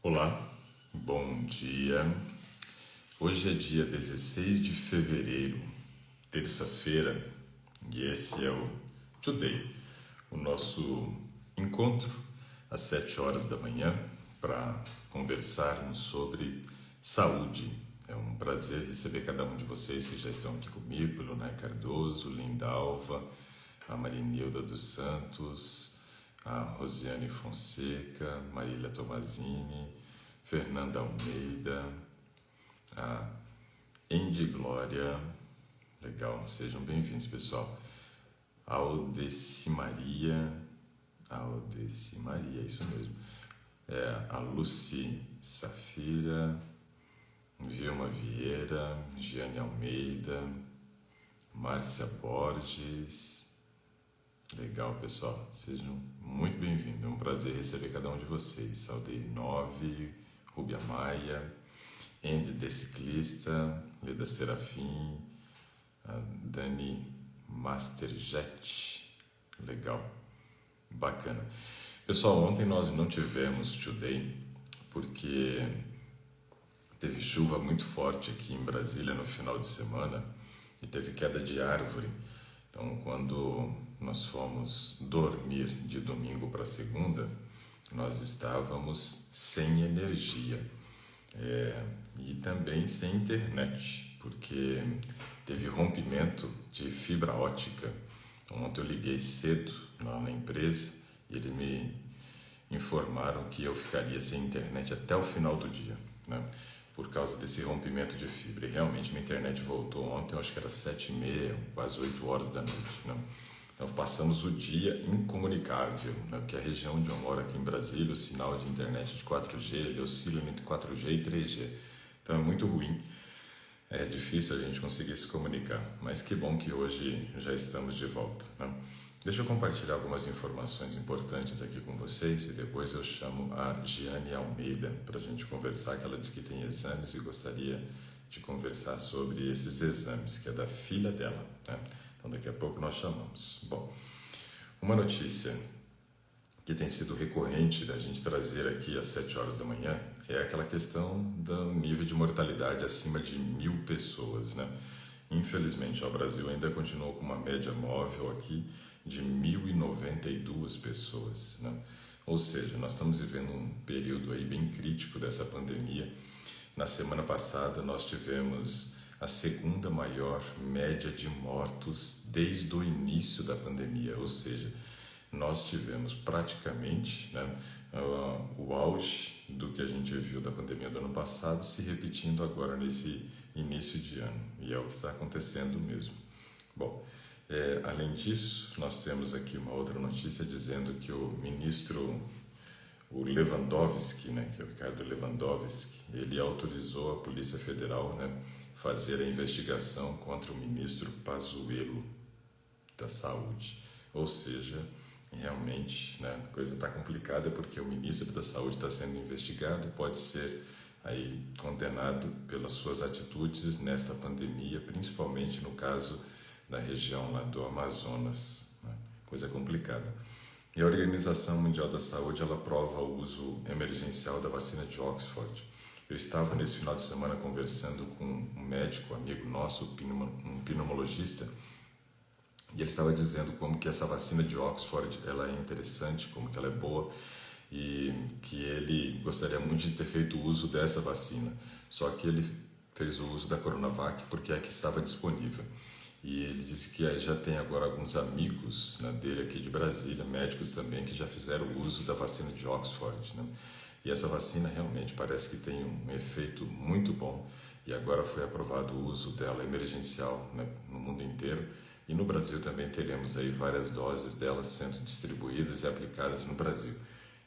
Olá, bom dia. Hoje é dia 16 de fevereiro, terça-feira, e esse é o Today, o nosso encontro às 7 horas da manhã para conversarmos sobre saúde. É um prazer receber cada um de vocês que já estão aqui comigo, Lunay Cardoso, Lindalva, a Marinilda dos Santos, a Rosiane Fonseca, Marília Tomazini, Fernanda Almeida, a Andy Glória, legal, sejam bem-vindos, pessoal. A Aldecimaria, é isso mesmo. A Lucy Safira, Vilma Vieira, Giane Almeida, Márcia Borges. Legal, pessoal, sejam muito bem-vindos, é um prazer receber cada um de vocês. Saldeir 9, Rúbia Maia, Andy de Ciclista, Leda Serafim, a Dani Masterjet, legal, bacana. Pessoal, ontem nós não tivemos Today porque teve chuva muito forte aqui em Brasília no final de semana e teve queda de árvore. Então, quando nós fomos dormir de domingo para segunda, nós estávamos sem energia e também sem internet, porque teve rompimento de fibra ótica. Ontem eu liguei cedo lá na empresa e eles me informaram que eu ficaria sem internet até o final do dia, né? Por causa desse rompimento de fibra. E realmente minha internet voltou ontem, eu acho que era 7h30, quase 8 horas da noite, né? Então passamos o dia incomunicável, né? Porque a região onde eu moro aqui em Brasília, o sinal de internet de 4G, ele oscila entre 4G e 3G. Então é muito ruim, é difícil a gente conseguir se comunicar, mas que bom que hoje já estamos de volta, né? Deixa eu compartilhar algumas informações importantes aqui com vocês e depois eu chamo a Giane Almeida para a gente conversar, que ela disse que tem exames e gostaria de conversar sobre esses exames, que é da filha dela, né? Então daqui a pouco nós chamamos. Bom, uma notícia que tem sido recorrente da gente trazer aqui às 7 horas da manhã é aquela questão do nível de mortalidade acima de 1.000 pessoas, né? Infelizmente, o Brasil ainda continua com uma média móvel aqui de 1.092 pessoas, né? Ou seja, nós estamos vivendo um período aí bem crítico dessa pandemia. Na semana passada nós tivemos a segunda maior média de mortos desde o início da pandemia, ou seja, nós tivemos praticamente, né, o auge do que a gente viu da pandemia do ano passado se repetindo agora nesse início de ano, e é o que está acontecendo mesmo. Bom, além disso, nós temos aqui uma outra notícia dizendo que o ministro, o Lewandowski, né, que é o Ricardo Lewandowski, ele autorizou a Polícia Federal, né, fazer a investigação contra o ministro Pazuello da Saúde. Ou seja, realmente, né, a coisa está complicada porque o ministro da Saúde está sendo investigado e pode ser aí condenado pelas suas atitudes nesta pandemia, principalmente no caso da região lá do Amazonas, né? Coisa complicada. E a Organização Mundial da Saúde, ela aprova o uso emergencial da vacina de Oxford. Eu estava nesse final de semana conversando com um médico, amigo nosso, um pneumologista, e ele estava dizendo como que essa vacina de Oxford ela é interessante, como que ela é boa, e que ele gostaria muito de ter feito o uso dessa vacina. Só que ele fez o uso da Coronavac porque é a que estava disponível. E ele disse que já tem agora alguns amigos, né, dele aqui de Brasília, médicos também, que já fizeram o uso da vacina de Oxford, né? E essa vacina realmente parece que tem um efeito muito bom e agora foi aprovado o uso dela emergencial, né, no mundo inteiro. E no Brasil também teremos aí várias doses delas sendo distribuídas e aplicadas no Brasil.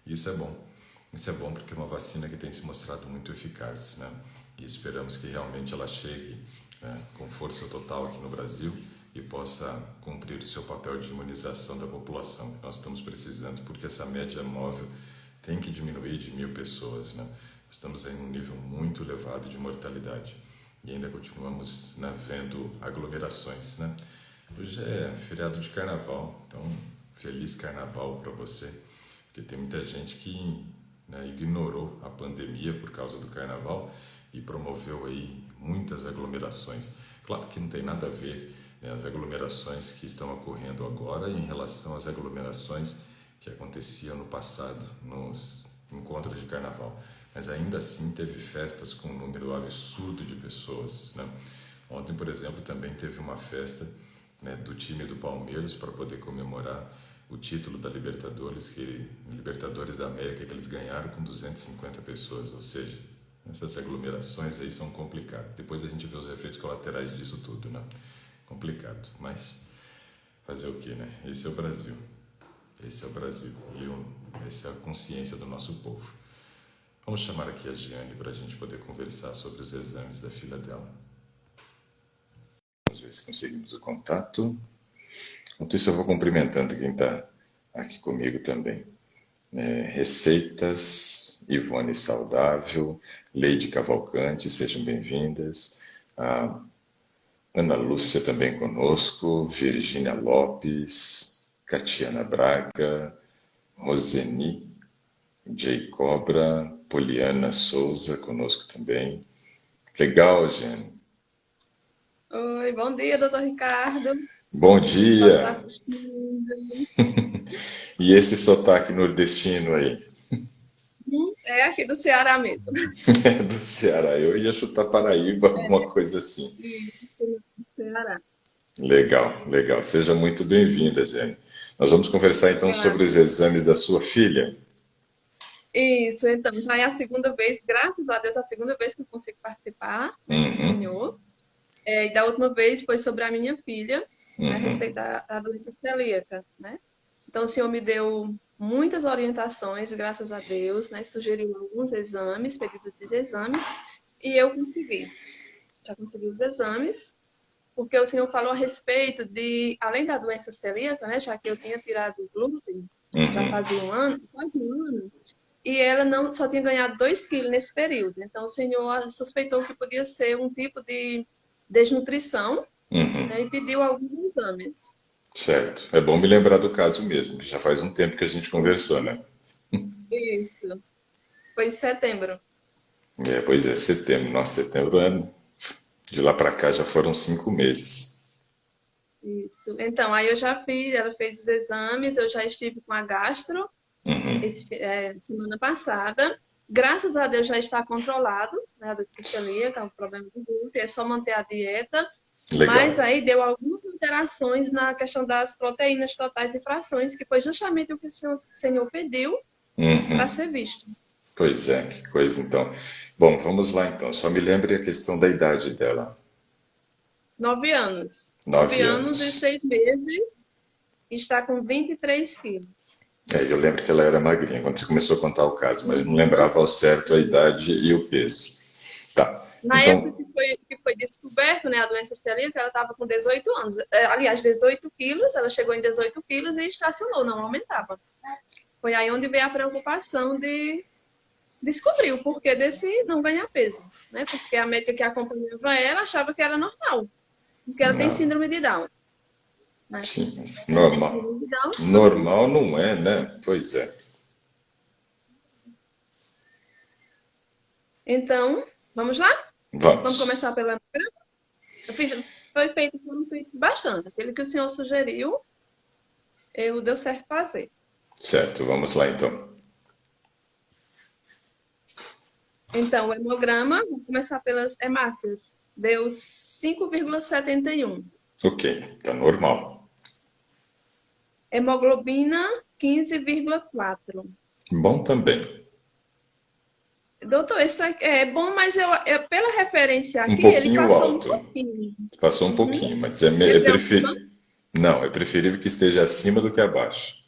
Isso é bom. Isso é bom porque é uma vacina que tem se mostrado muito eficaz, né? E esperamos que realmente ela chegue, né, com força total aqui no Brasil e possa cumprir o seu papel de imunização da população que nós estamos precisando, porque essa média móvel tem que diminuir de 1.000 pessoas, né? Estamos em um nível muito elevado de mortalidade e ainda continuamos, né, vendo aglomerações, né? Hoje é feriado de carnaval, então feliz carnaval para você, porque tem muita gente que né, ignorou a pandemia por causa do carnaval e promoveu aí muitas aglomerações. Claro que não tem nada a ver, né, as aglomerações que estão ocorrendo agora em relação às aglomerações que aconteciam no passado, nos encontros de carnaval. Mas ainda assim teve festas com um número absurdo de pessoas, né? Ontem, por exemplo, também teve uma festa, né, do time do Palmeiras para poder comemorar o título da Libertadores da América, que eles ganharam com 250 pessoas, ou seja, essas aglomerações aí são complicadas. Depois a gente vê os efeitos colaterais disso tudo, né? Complicado, mas fazer o quê, né? Esse é o Brasil. Esse é o Brasil e essa é a consciência do nosso povo. Vamos chamar aqui a Giane para a gente poder conversar sobre os exames da filha dela. Vamos ver se conseguimos o contato. Enquanto isso, eu vou cumprimentando quem está aqui comigo também. Receitas, Ivone Saudável, Leide Cavalcante, sejam bem-vindas. A Ana Lúcia também conosco, Virgínia Lopes, Catiana Braga, Roseni, Jay Cobra, Poliana Souza conosco também. Legal, Jane. Oi, bom dia, doutor Ricardo. Bom Pode estar dia! assistindo. E esse sotaque nordestino aí? É aqui do Ceará mesmo. É do Ceará. Eu ia chutar Paraíba, alguma coisa assim. Isso, do Ceará. Legal, legal. Seja muito bem-vinda, Jenny. Nós vamos conversar então Ah, sobre os exames da sua filha. isso, então, já é a segunda vez, graças a Deus, a segunda vez que eu consigo participar, né, com o Uhum, senhor. E da última vez foi sobre a minha filha, né, a respeito uhum. da doença celíaca, né? Então, o senhor me deu muitas orientações, graças a Deus, né? Sugeriu alguns exames, pedidos de exames, e eu consegui. Já consegui os exames. Porque o senhor falou a respeito de, além da doença celíaca, né, já que eu tinha tirado o glúten, já Uhum. fazia um ano, quase um ano, e ela não só tinha ganhado 2 quilos nesse período. Então, o senhor suspeitou que podia ser um tipo de desnutrição, né, Uhum. e pediu alguns exames. Certo. É bom me lembrar do caso mesmo, que já faz um tempo que a gente conversou, né? Isso, foi em setembro. Pois é, setembro. Nossa, setembro é. De lá para cá já foram 5 meses. Isso. Então, aí eu já fiz, ela fez os exames, eu já estive com a gastro Uhum. semana passada. Graças a Deus já está controlado, né, do celíaca, o problema do glúten, é só manter a dieta. Mas Legal. aí deu algumas alterações na questão das proteínas totais e frações, que foi justamente o que o senhor pediu para Uhum. ser visto. Pois é, que coisa então. Bom, vamos lá então. Só me lembre a questão da idade dela. 9 anos. nove 9 anos. anos e 6 meses, e está com 23 quilos. Eu lembro que ela era magrinha quando você começou a contar o caso, mas não Uhum. lembrava ao certo a idade e o peso. Tá. Na época Então, que foi descoberto, né, a doença celíaca, ela estava com 18 anos. Aliás, 18 quilos, ela chegou em 18 quilos e estacionou, não aumentava. Foi aí onde veio a preocupação de descobrir o porquê desse não ganhar peso, né? Porque a médica que acompanhava ela achava que era normal, porque ela tem não. síndrome de Down, né? Sim, mas Ela tem normal. síndrome de Down. Normal não é, né? Pois é. Então, vamos lá? Vamos Vamos. começar pelo hemograma? Foram feitos bastante. Aquele que o senhor sugeriu, eu deu certo fazer. Certo, vamos lá então. Então, o hemograma, vamos começar pelas hemácias, deu 5,71. Ok, tá normal. Hemoglobina, 15,4. Bom também. Doutor, isso é bom, mas pela referência Um aqui, ele pouquinho passou um alto. pouquinho. Passou um Uhum. pouquinho, mas Você preocupa? Não, é preferível que esteja acima do que abaixo.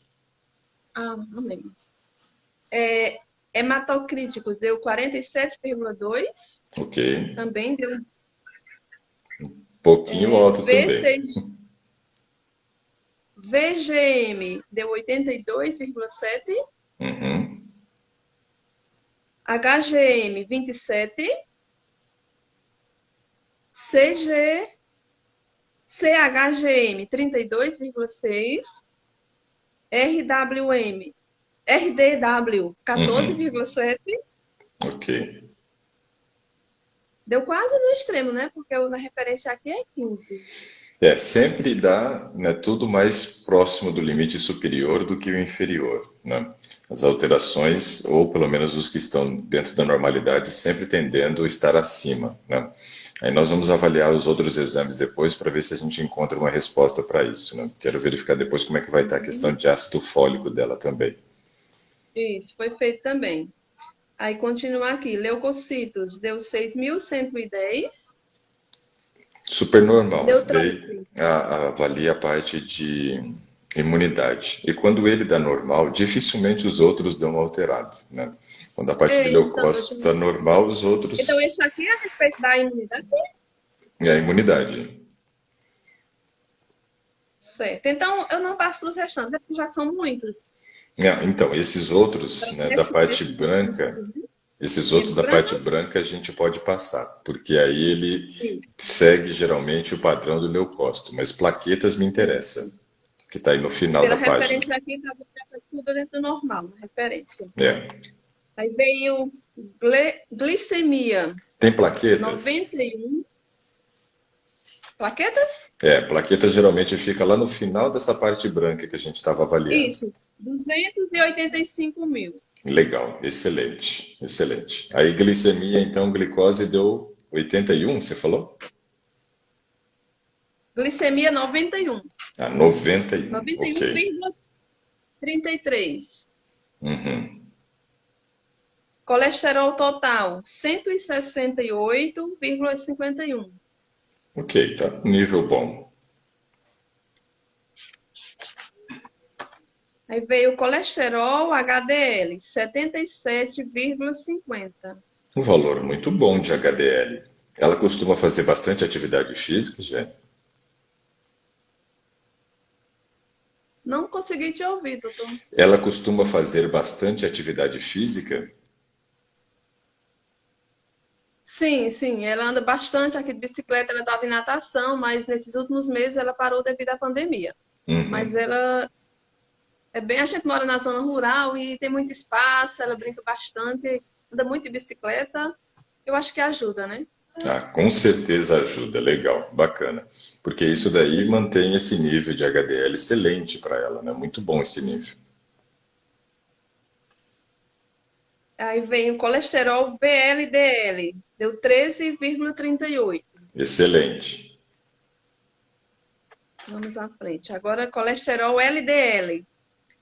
Ah, amém. É, hematocríticos deu 47,2. Ok. Também deu Pouquinho alto também. V6, VGM deu 82,7. Uhum. HGM 27. CG, CHGM 32,6. RWM RDW Uhum. 14,7. Ok. Deu quase no extremo, né? Porque na referência aqui é 15. Sempre dá, né, tudo mais próximo do limite superior do que o inferior, né? As alterações, ou pelo menos os que estão dentro da normalidade, sempre tendendo a estar acima, né? Aí nós vamos avaliar os outros exames depois para ver se a gente encontra uma resposta para isso, né? Quero verificar depois como é que vai estar a questão Uhum. de ácido fólico dela também. Isso, foi feito também. Aí continua aqui, leucocitos deu 6.110. Super normal. Esse daí Neutrófilos. avalia a parte de imunidade. E quando ele dá normal, dificilmente os outros dão alterado, né? Quando a parte de Então, leucócito está normal, os então, outros esse aqui é a respeito da imunidade? é a imunidade. Certo. Então, eu não passo para os restantes, é porque já são muitos. Então, esses outros, né, da parte Desses últimos branca, aqui, né? esses outros Menos da branco? parte branca a gente pode passar, porque aí ele Sim. segue geralmente o padrão do leucócito, mas plaquetas me interessa, que está aí no final Pela da página. referência aqui, tá tudo dentro do normal, na referência. É. Aí veio glicemia, Tem plaquetas? 91. Plaquetas? Plaqueta geralmente fica lá no final dessa parte branca que a gente estava avaliando. Isso, 285.000. Legal, excelente, excelente. Aí glicemia, então, glicose deu 81, você falou? Glicemia 91. Ah, 91, ok. 91,33. Uhum. Colesterol total, 168,51. Ok, tá nível bom. Aí veio o colesterol HDL, 77,50. Um valor muito bom de HDL. Ela costuma fazer bastante atividade física, já? Não consegui te ouvir, doutor. Ela costuma fazer bastante atividade física? Sim, sim, ela anda bastante aqui de bicicleta, ela estava em natação, mas nesses últimos meses ela parou devido à pandemia. Mas Uhum. ela é bem, a gente mora na zona rural e tem muito espaço, ela brinca bastante, anda muito de bicicleta. Eu acho que ajuda, né? Ah, com certeza ajuda, legal, bacana. Porque isso daí Uhum. mantém esse nível de HDL excelente para ela, né? Muito bom esse nível. Aí vem o colesterol VLDL, deu 13,38. Excelente. Vamos à frente. Agora, colesterol LDL,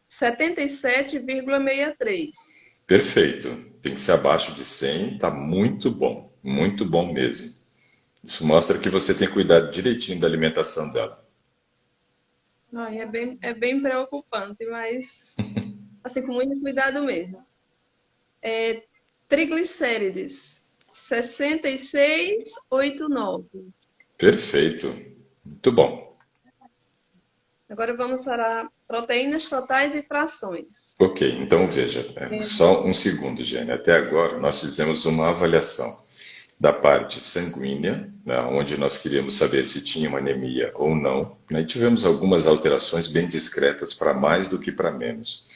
77,63. Perfeito. Tem que ser abaixo de 100, tá muito bom mesmo. Isso mostra que você tem cuidado direitinho da alimentação dela. Ai, é bem preocupante, mas assim, com muito cuidado mesmo. Triglicérides, 66,89. Perfeito. Muito bom. Agora vamos para proteínas totais e frações. Ok, então veja, só um segundo, Jane. Até agora nós fizemos uma avaliação da parte sanguínea, né, onde nós queríamos saber se tinha uma anemia ou não, né, e tivemos algumas alterações bem discretas para mais do que para menos.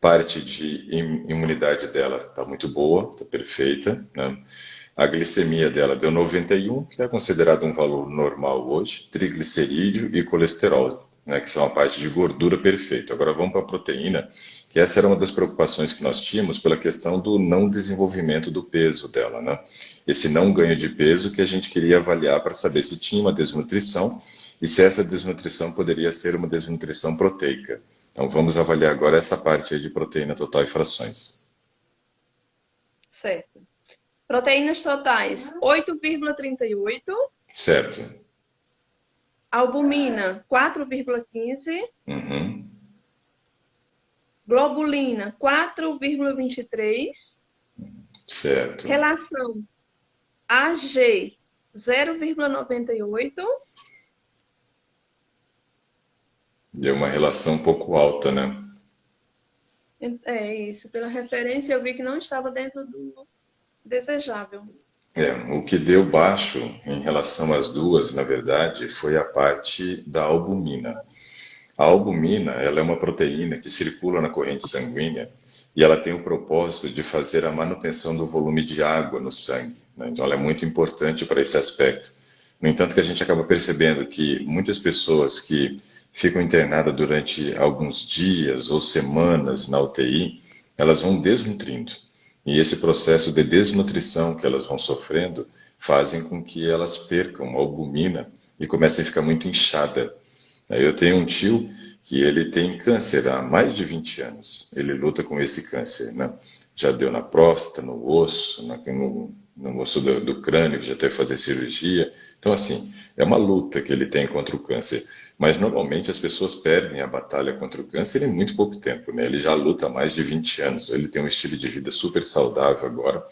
Parte de imunidade dela está muito boa, está perfeita, né? A glicemia dela deu 91, que é considerado um valor normal hoje, triglicerídeo e colesterol, né, que são a parte de gordura perfeita. Agora vamos para a proteína, que essa era uma das preocupações que nós tínhamos pela questão do não desenvolvimento do peso dela, né? Esse não ganho de peso que a gente queria avaliar para saber se tinha uma desnutrição e se essa desnutrição poderia ser uma desnutrição proteica. Então vamos avaliar agora essa parte aí de proteína total e frações. Certo. Proteínas totais, 8,38. Certo. Albumina, 4,15. Uhum. Globulina, 4,23. Certo. Relação AG, 0,98. Deu uma relação um pouco alta, né? É isso. Pela referência, eu vi que não estava dentro do desejável. O que deu baixo em relação às duas, na verdade, foi a parte da albumina. A albumina, ela é uma proteína que circula na corrente sanguínea e ela tem o propósito de fazer a manutenção do volume de água no sangue, né? Então, ela é muito importante para esse aspecto. No entanto, que a gente acaba percebendo que muitas pessoas que ficam internadas durante alguns dias ou semanas na UTI, elas vão desnutrindo. E esse processo de desnutrição que elas vão sofrendo fazem com que elas percam a albumina e comecem a ficar muito inchada. Eu tenho um tio que ele tem câncer há mais de 20 anos. Ele luta com esse câncer, né? Já deu na próstata, no osso, no osso do crânio, que já teve que fazer cirurgia. Então, assim, é uma luta que ele tem contra o câncer. Mas, normalmente, as pessoas perdem a batalha contra o câncer em muito pouco tempo, né? Ele já luta há mais de 20 anos. Ele tem um estilo de vida super saudável agora,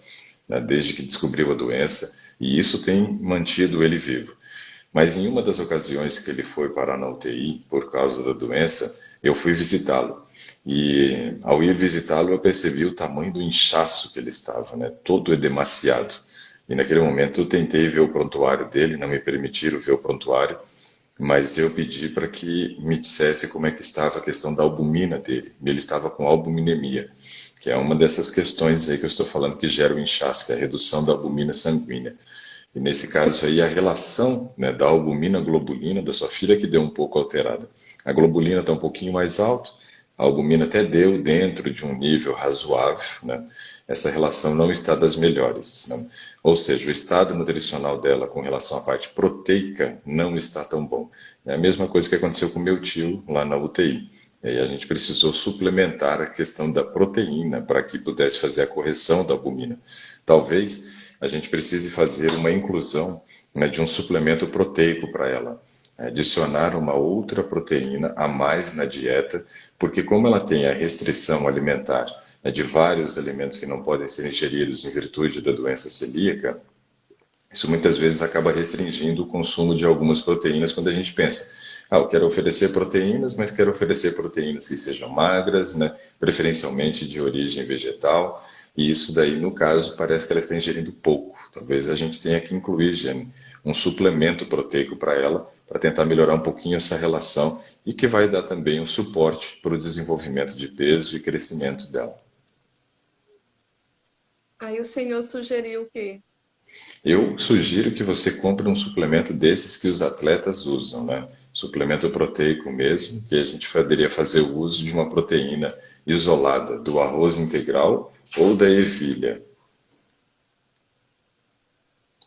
né? Desde que descobriu a doença. E isso tem mantido ele vivo. Mas em uma das ocasiões que ele foi parar na UTI por causa da doença, eu fui visitá-lo. E ao ir visitá-lo, eu percebi o tamanho do inchaço que ele estava, né? Todo edemaciado. E naquele momento eu tentei ver o prontuário dele, não me permitiram ver o prontuário, mas eu pedi para que me dissesse como é que estava a questão da albumina dele. Ele estava com albuminemia, que é uma dessas questões aí que eu estou falando que gera o inchaço, que é a redução da albumina sanguínea. E nesse caso aí, a relação, né, da albumina globulina da sua filha que deu um pouco alterada. A globulina está um pouquinho mais alto, a albumina até deu dentro de um nível razoável, né? Essa relação não está das melhores, né? Ou seja, o estado nutricional dela com relação à parte proteica não está tão bom. É a mesma coisa que aconteceu com meu tio lá na UTI. E aí a gente precisou suplementar a questão da proteína para que pudesse fazer a correção da albumina. Talvez a gente precise fazer uma inclusão, né, de um suplemento proteico para ela, adicionar uma outra proteína a mais na dieta, porque como ela tem a restrição alimentar, né, de vários alimentos que não podem ser ingeridos em virtude da doença celíaca, isso muitas vezes acaba restringindo o consumo de algumas proteínas quando a gente pensa, eu quero oferecer proteínas, mas quero oferecer proteínas que sejam magras, né, preferencialmente de origem vegetal, e isso daí, no caso, parece que ela está ingerindo pouco. Talvez a gente tenha que incluir, Jane, um suplemento proteico para ela, para tentar melhorar um pouquinho essa relação e que vai dar também um suporte para o desenvolvimento de peso e crescimento dela. Aí o senhor sugeriu o quê? Eu sugiro que você compre um suplemento desses que os atletas usam, né? Suplemento proteico mesmo, que a gente poderia fazer o uso de uma proteína isolada do arroz integral ou da ervilha.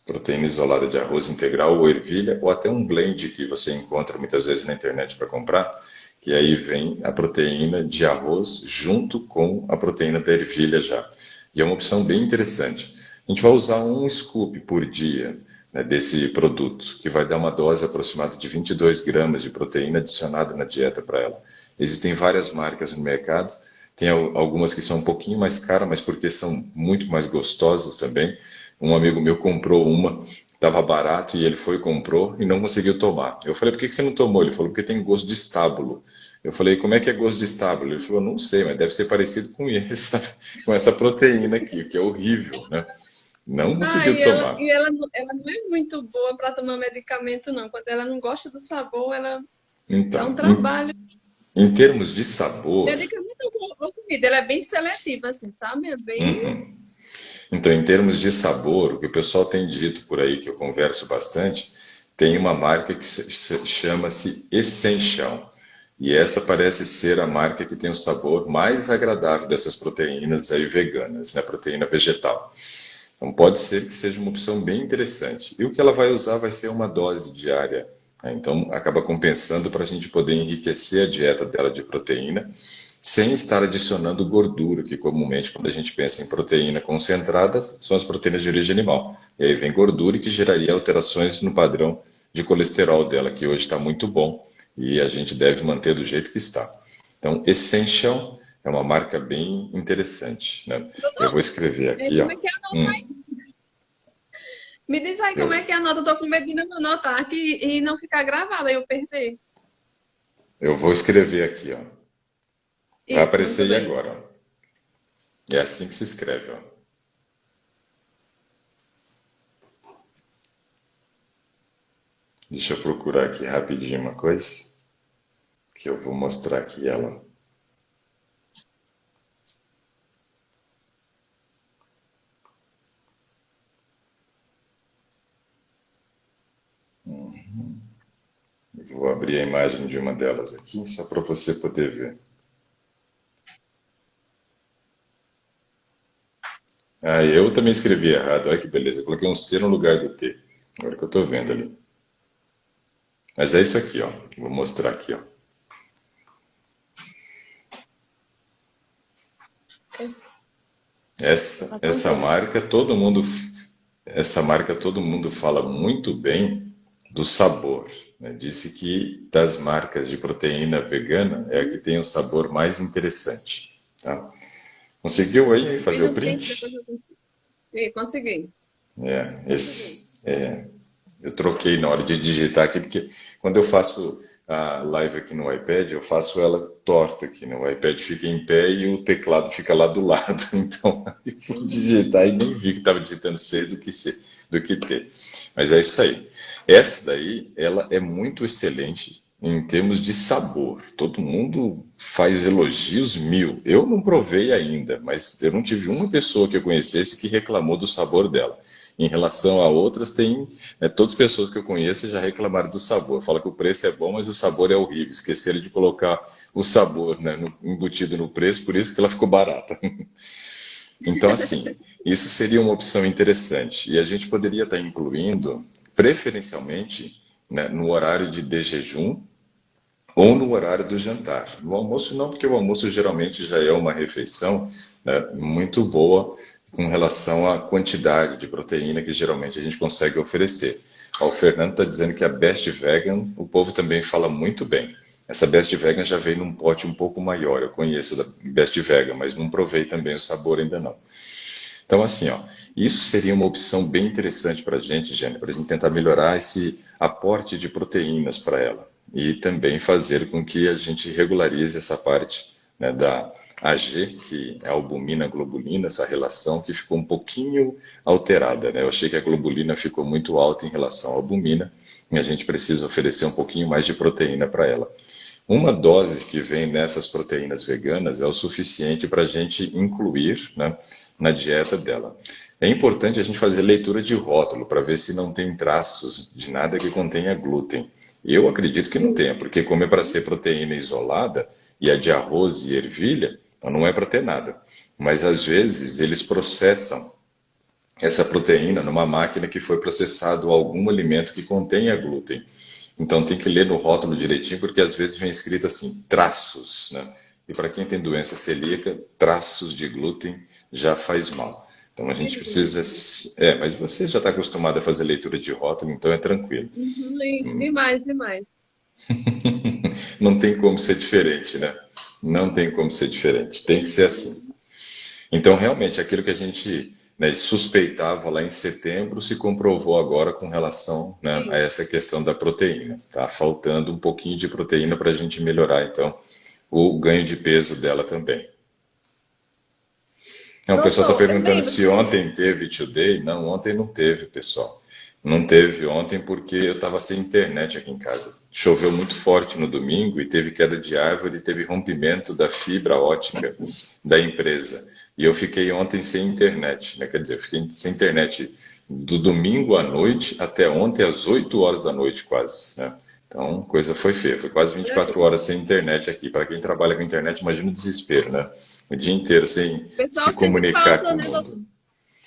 Proteína isolada de arroz integral ou ervilha, ou até um blend que você encontra muitas vezes na internet para comprar, que aí vem a proteína de arroz junto com a proteína da ervilha já. E é uma opção bem interessante. A gente vai usar um scoop por dia, né, desse produto, que vai dar uma dose aproximada de 22 gramas de proteína adicionada na dieta para ela. Existem várias marcas no mercado, tem algumas que são um pouquinho mais caras, mas porque são muito mais gostosas também. Um amigo meu comprou uma, estava barato e ele foi e comprou e não conseguiu tomar. Eu falei, por que você não tomou? Ele falou, porque tem gosto de estábulo. Eu falei, como é que é gosto de estábulo? Ele falou, não sei, mas deve ser parecido com com essa proteína aqui, que é horrível, né? Não Ah, conseguiu tomar. ela não é muito boa para tomar medicamento, não. Quando ela não gosta do sabor, ela dá um Então, trabalho. em termos de sabor, Medicamento ou comida, ela é bem seletiva, assim, sabe? É bem. então, em termos de sabor, o que o pessoal tem dito por aí, que eu converso bastante, tem uma marca que chama-se Essential. E essa parece ser a marca que tem o sabor mais agradável dessas proteínas aí veganas, né? Proteína vegetal. Então pode ser que seja uma opção bem interessante. E o que ela vai usar vai ser uma dose diária, né? Então acaba compensando para a gente poder enriquecer a dieta dela de proteína, sem estar adicionando gordura, que comumente quando a gente pensa em proteína concentrada, são as proteínas de origem animal. E aí vem gordura que geraria alterações no padrão de colesterol dela, que hoje está muito bom e a gente deve manter do jeito que está. Então, Essential é uma marca bem interessante, né? Eu Doutor, vou escrever aqui, como ó. é que é a nota Hum, aí? Me diz aí eu, como é que é a nota. Eu tô com medo de não anotar aqui e não ficar gravada e eu perder. eu vou escrever aqui, ó. Vai Isso, muito aparecer aí bem. agora, ó. É assim que se escreve, ó. Deixa eu procurar aqui rapidinho uma coisa. que eu vou mostrar aqui ela. Vou abrir a imagem de uma delas aqui, só para você poder ver. Ah, eu também escrevi errado, olha que beleza. Eu coloquei um C no lugar do T. Agora que eu estou vendo ali. Mas é isso aqui, ó. Vou mostrar aqui, ó. Essa marca todo mundo fala muito bem do sabor, né? Disse que das marcas de proteína vegana é a que tem o sabor mais interessante, tá? Conseguiu aí Fiz fazer o um print, depois print? eu consegui. Consegui. Eu troquei na hora de digitar aqui, porque quando eu faço a live aqui no iPad, eu faço ela torta aqui, né? O iPad fica em pé e o teclado fica lá do lado. Então, eu fui digitar e nem vi que estava digitando C do que T. Mas é isso aí. Essa daí, ela é muito excelente em termos de sabor. Todo mundo faz elogios mil. Eu não provei ainda, mas eu não tive uma pessoa que eu conhecesse que reclamou do sabor dela. Em relação a outras, todas as pessoas que eu conheço já reclamaram do sabor. Fala que o preço é bom, mas o sabor é horrível. Esqueceram de colocar o sabor, né, embutido no preço, por isso que ela ficou barata. Então, assim, isso seria uma opção interessante. E a gente poderia estar incluindo, preferencialmente, né, no horário de jejum ou no horário do jantar. No almoço não, porque o almoço geralmente já é uma refeição, né, muito boa com relação à quantidade de proteína que geralmente a gente consegue oferecer. O Fernando está dizendo que a Best Vegan, o povo também fala muito bem. Essa Best Vegan já veio num pote um pouco maior. Eu conheço da Best Vegan, mas não provei também o sabor ainda não. Então, assim, ó, isso seria uma opção bem interessante para a gente, Jenny, para a gente tentar melhorar esse aporte de proteínas para ela e também fazer com que a gente regularize essa parte, né, da AG, que é a albumina-globulina, essa relação que ficou um pouquinho alterada, né? Eu achei que a globulina ficou muito alta em relação à albumina e a gente precisa oferecer um pouquinho mais de proteína para ela. Uma dose que vem nessas proteínas veganas é o suficiente para a gente incluir, né, na dieta dela. É importante a gente fazer leitura de rótulo para ver se não tem traços de nada que contenha glúten. Eu acredito que não tenha, porque como é para ser proteína isolada e é de arroz e ervilha, então não é para ter nada. Mas às vezes eles processam essa proteína numa máquina que foi processado algum alimento que contenha glúten. Então tem que ler no rótulo direitinho, porque às vezes vem escrito assim, traços, né? E para quem tem doença celíaca, traços de glúten já faz mal. Então a gente precisa. Mas você já está acostumado a fazer leitura de rótulo, então é tranquilo. Uhum, isso, demais, demais. Não tem como ser diferente, né? Não tem como ser diferente. Tem que ser assim. Então, realmente, aquilo que a gente, né, suspeitava lá em setembro se comprovou agora com relação, né, a Sim. essa questão da proteína. Está faltando um pouquinho de proteína para a gente melhorar, então, o ganho de peso dela também. Então, o pessoal está Doutor, eu perguntando lembro se que ontem teve Today. Não, ontem não teve, pessoal. Não teve ontem porque eu estava sem internet aqui em casa. Choveu muito forte no domingo e teve queda de árvore e teve rompimento da fibra ótica da empresa. E eu fiquei ontem sem internet, né? Quer dizer, eu fiquei sem internet do domingo à noite até ontem às 8 horas da noite quase, né? Então, coisa foi feia. Foi quase 24 horas sem internet aqui. Para quem trabalha com internet, imagina o desespero, né? O dia inteiro sem o pessoal se sente comunicar falta, com o né, mundo. doutor?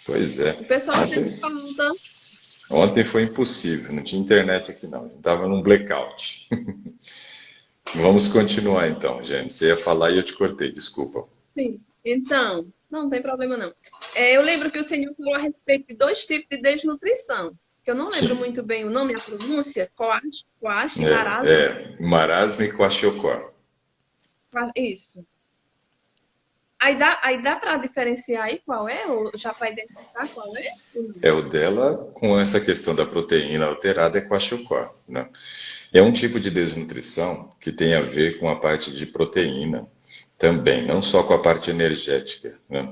Pois é. O pessoal Ontem, sente falta. ontem foi impossível, não tinha internet aqui não. Estava num blackout. Vamos continuar então, gente. Você ia falar e eu te cortei, desculpa. Sim. Então, não tem problema não. Eu lembro que o senhor falou a respeito de dois tipos de desnutrição, que eu não lembro Sim. muito bem o nome e a pronúncia, coache e marasmo. Marasmo e kwashiorkor. Isso. Aí dá para diferenciar aí qual é, ou já para identificar qual é? Ou não? O dela, com essa questão da proteína alterada, é kwashiorkor, né? É um tipo de desnutrição que tem a ver com a parte de proteína também, não só com a parte energética, né?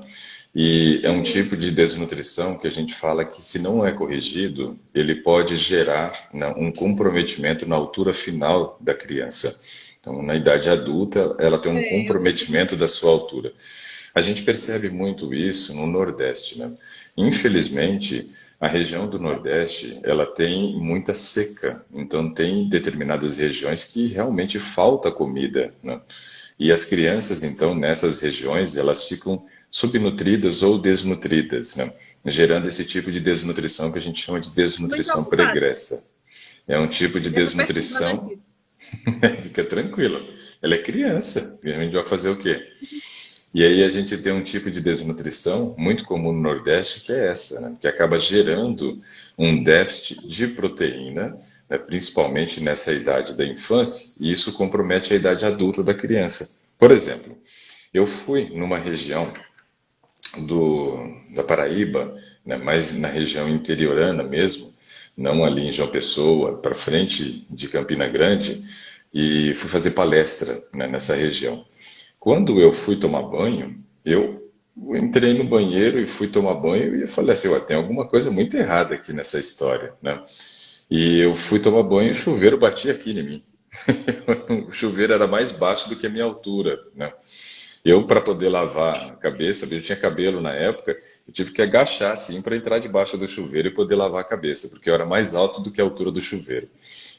E é um Sim. tipo de desnutrição que a gente fala que, se não é corrigido, ele pode gerar, né, um comprometimento na altura final da criança. Então, na idade adulta, ela tem um Eu percebi. comprometimento da sua altura. A gente percebe muito isso no Nordeste, né? Infelizmente, a região do Nordeste, ela tem muita seca, então tem determinadas regiões que realmente falta comida, né? E as crianças, então, nessas regiões, elas ficam subnutridas ou desnutridas, né? Gerando esse tipo de desnutrição que a gente chama de Muito desnutrição preocupada. pregressa. É um tipo de Eu estou pesquisando desnutrição. aqui. Fica tranquila. Ela é criança. E a gente vai fazer o quê? E aí a gente tem um tipo de desnutrição muito comum no Nordeste, que é essa, né? Que acaba gerando um déficit de proteína, né? Principalmente nessa idade da infância, e isso compromete a idade adulta da criança. Por exemplo, eu fui numa região da Paraíba, né? Mais na região interiorana mesmo, não ali em João Pessoa, para frente de Campina Grande, e fui fazer palestra, né, nessa região. Quando eu fui tomar banho, eu entrei no banheiro e fui tomar banho e falei assim, ué, tem alguma coisa muito errada aqui nessa história, né? E eu fui tomar banho e o chuveiro batia aqui em mim. O chuveiro era mais baixo do que a minha altura, né? Eu, para poder lavar a cabeça, eu tinha cabelo na época, eu tive que agachar assim para entrar debaixo do chuveiro e poder lavar a cabeça, porque eu era mais alto do que a altura do chuveiro.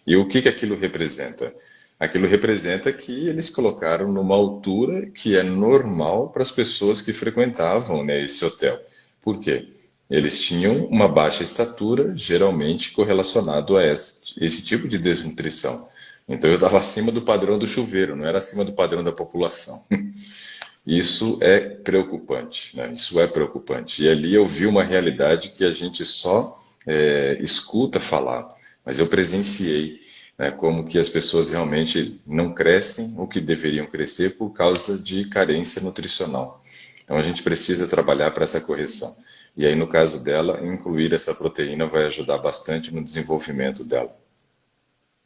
E o que que aquilo representa? Aquilo representa que eles colocaram numa altura que é normal para as pessoas que frequentavam, né, esse hotel. Por quê? Eles tinham uma baixa estatura, geralmente correlacionado a esse tipo de desnutrição. Então eu estava acima do padrão do chuveiro, não era acima do padrão da população. Isso é preocupante, né? Isso é preocupante. E ali eu vi uma realidade que a gente só escuta falar, mas eu presenciei, né, como que as pessoas realmente não crescem o que deveriam crescer por causa de carência nutricional. Então a gente precisa trabalhar para essa correção. E aí, no caso dela, incluir essa proteína vai ajudar bastante no desenvolvimento dela.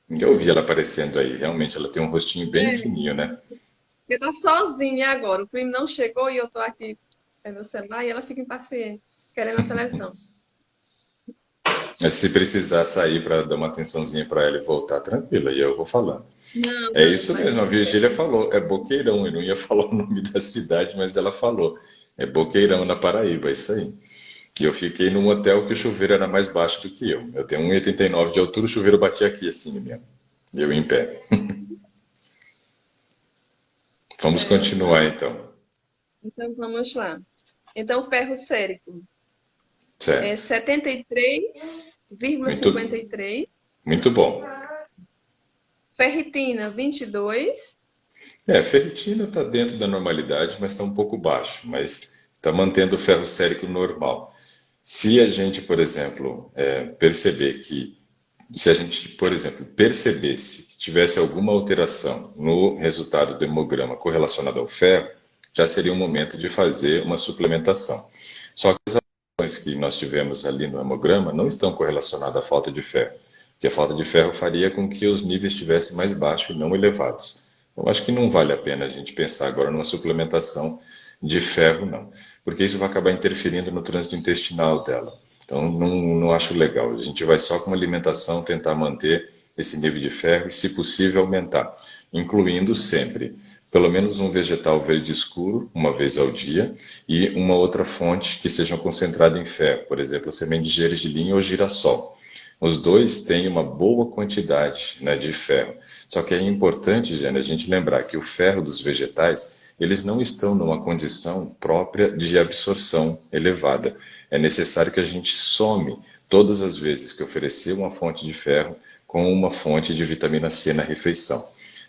Eu vi ela aparecendo aí, realmente ela tem um rostinho bem É, fininho, né? porque tá sozinha agora. O primo não chegou e eu tô aqui no celular e ela fica impaciente, querendo a televisão. Mas se precisar sair para dar uma atençãozinha para ela e voltar, tranquila, e eu vou falando. Não, É não, isso mas mesmo, a Virgília falou, é Boqueirão, eu não ia falar o nome da cidade, mas ela falou, é Boqueirão na Paraíba, é isso aí. E eu fiquei num hotel que o chuveiro era mais baixo do que eu. Eu tenho 1,89 de altura, o chuveiro batia aqui assim mesmo. E eu em pé. Vamos continuar não. então. Então vamos lá. Então, ferro sérico é Certo. setenta e três vírgula Muito, cinquenta e três, muito bom. ferritina 22, Ferritina está dentro da normalidade, mas está um pouco baixo, mas está mantendo o ferro sérico normal. Se a gente, por exemplo, perceber que, se a gente, por exemplo, percebesse que tivesse alguma alteração no resultado do hemograma correlacionado ao ferro, já seria o momento de fazer uma suplementação. Só que as alterações que nós tivemos ali no hemograma não estão correlacionadas à falta de ferro, porque a falta de ferro faria com que os níveis estivessem mais baixos e não elevados. Então, acho que não vale a pena a gente pensar agora numa suplementação de ferro, não, porque isso vai acabar interferindo no trânsito intestinal dela. Então, não acho legal. A gente vai só com uma alimentação tentar manter esse nível de ferro e, se possível, aumentar, incluindo sempre pelo menos um vegetal verde escuro, uma vez ao dia, e uma outra fonte que seja concentrada em ferro, por exemplo, semente de gergelim ou girassol. Os dois têm uma boa quantidade, né, de ferro. Só que é importante, Jane, a gente lembrar que o ferro dos vegetais, eles não estão numa condição própria de absorção elevada. É necessário que a gente some todas as vezes que oferecer uma fonte de ferro com uma fonte de vitamina C na refeição.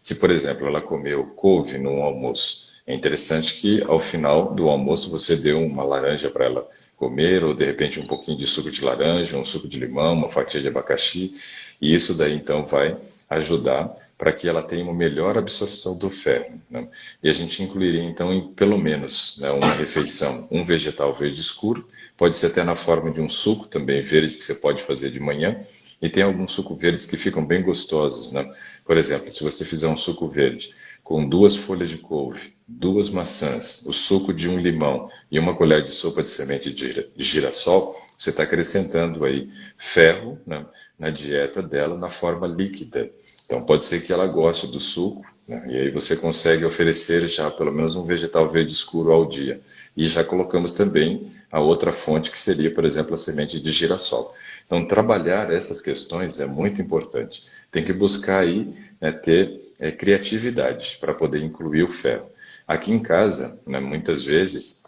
Se, por exemplo, ela comeu couve no almoço, é interessante que ao final do almoço você dê uma laranja para ela comer, ou de repente um pouquinho de suco de laranja, um suco de limão, uma fatia de abacaxi, e isso daí então vai ajudar para que ela tenha uma melhor absorção do ferro, né? E a gente incluiria então em pelo menos, né, uma refeição, um vegetal verde escuro, pode ser até na forma de um suco também verde que você pode fazer de manhã, e tem alguns sucos verdes que ficam bem gostosos, né? Por exemplo, se você fizer um suco verde com 2 folhas de couve, 2 maçãs, o suco de um limão e uma colher de sopa de semente de girassol, você está acrescentando aí ferro, né, na dieta dela na forma líquida. Então pode ser que ela goste do suco né? E aí você consegue oferecer já pelo menos um vegetal verde escuro ao dia. E já colocamos também a outra fonte que seria, por exemplo, a semente de girassol. Então, trabalhar essas questões é muito importante. Tem que buscar aí, né, ter criatividade para poder incluir o ferro. Aqui em casa, né, muitas vezes,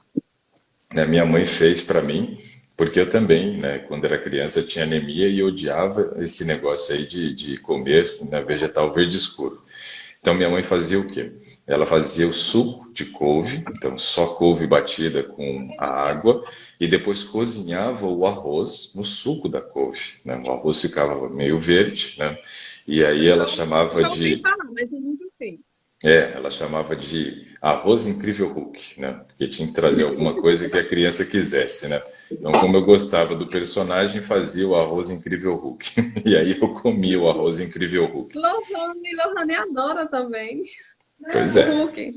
né, minha mãe fez para mim, porque eu também, né, quando era criança, tinha anemia e odiava esse negócio aí de comer, né, vegetal verde escuro. Então minha mãe fazia o quê? Ela fazia o suco de couve, então só couve batida com a água, e depois cozinhava o arroz no suco da couve, né? O arroz ficava meio verde, né? E aí ela Não, chamava já ouvi de falar, mas eu nunca fiz. ela chamava de arroz incrível Hulk, né? Porque tinha que trazer alguma coisa que a criança quisesse, né? Então, como eu gostava do personagem, fazia o arroz incrível Hulk. E aí eu comia o arroz incrível Hulk. Lohane adora também. Pois O é. Hulk.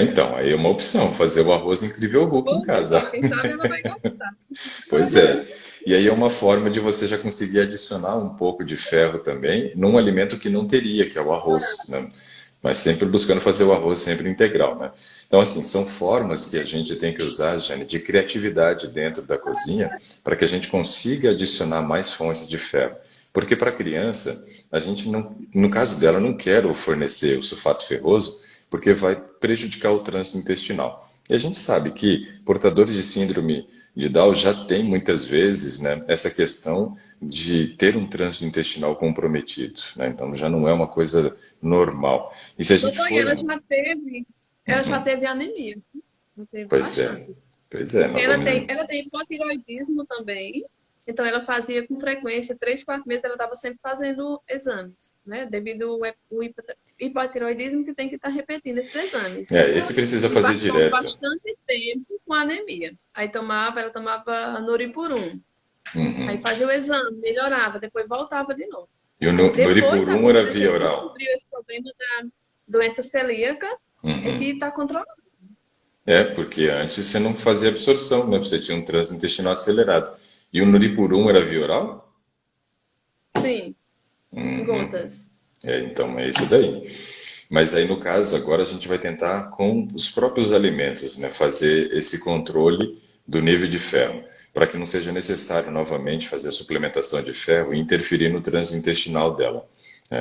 Então, aí é uma opção, fazer o arroz incrível Hulk em Olha casa. só, quem sabe ela vai gostar. Pois é. E aí é uma forma de você já conseguir adicionar um pouco de ferro também num alimento que não teria, que é o arroz, né? Mas sempre buscando fazer o arroz sempre integral, né? Então, assim, são formas que a gente tem que usar, Jane, de criatividade dentro da cozinha para que a gente consiga adicionar mais fontes de ferro. Porque para a criança, a gente não, no caso dela, não quer fornecer o sulfato ferroso, porque vai prejudicar o trânsito intestinal. E a gente sabe que portadores de síndrome de Down já têm muitas vezes, né, essa questão de ter um trânsito intestinal comprometido, né? Então já não é uma coisa normal. E se a gente Doutor, e for. ela já teve anemia. Já teve Pois é, bastante. pois é, Porque nós vamos. ela tem hipotiroidismo também. Então, ela fazia com frequência, 3, 4 meses, ela estava sempre fazendo exames, né? Devido ao hipotiroidismo que tem que estar repetindo esses exames. Esse precisa E fazer passou direto. bastante tempo com anemia. Aí ela tomava Noripurum. Aí Uhum. fazia o exame, melhorava, depois voltava de novo. E o Aí depois, Noripurum agora era que a via gente oral. descobriu esse problema da doença celíaca, é que Uhum. está controlado. Porque antes você não fazia absorção, né? Você tinha um trânsito intestinal acelerado. E o Noripurum era via oral? Sim, Uhum. gotas. Então é isso daí. Mas aí, no caso, agora a gente vai tentar, com os próprios alimentos, né, fazer esse controle do nível de ferro, para que não seja necessário novamente fazer a suplementação de ferro e interferir no trânsito intestinal dela.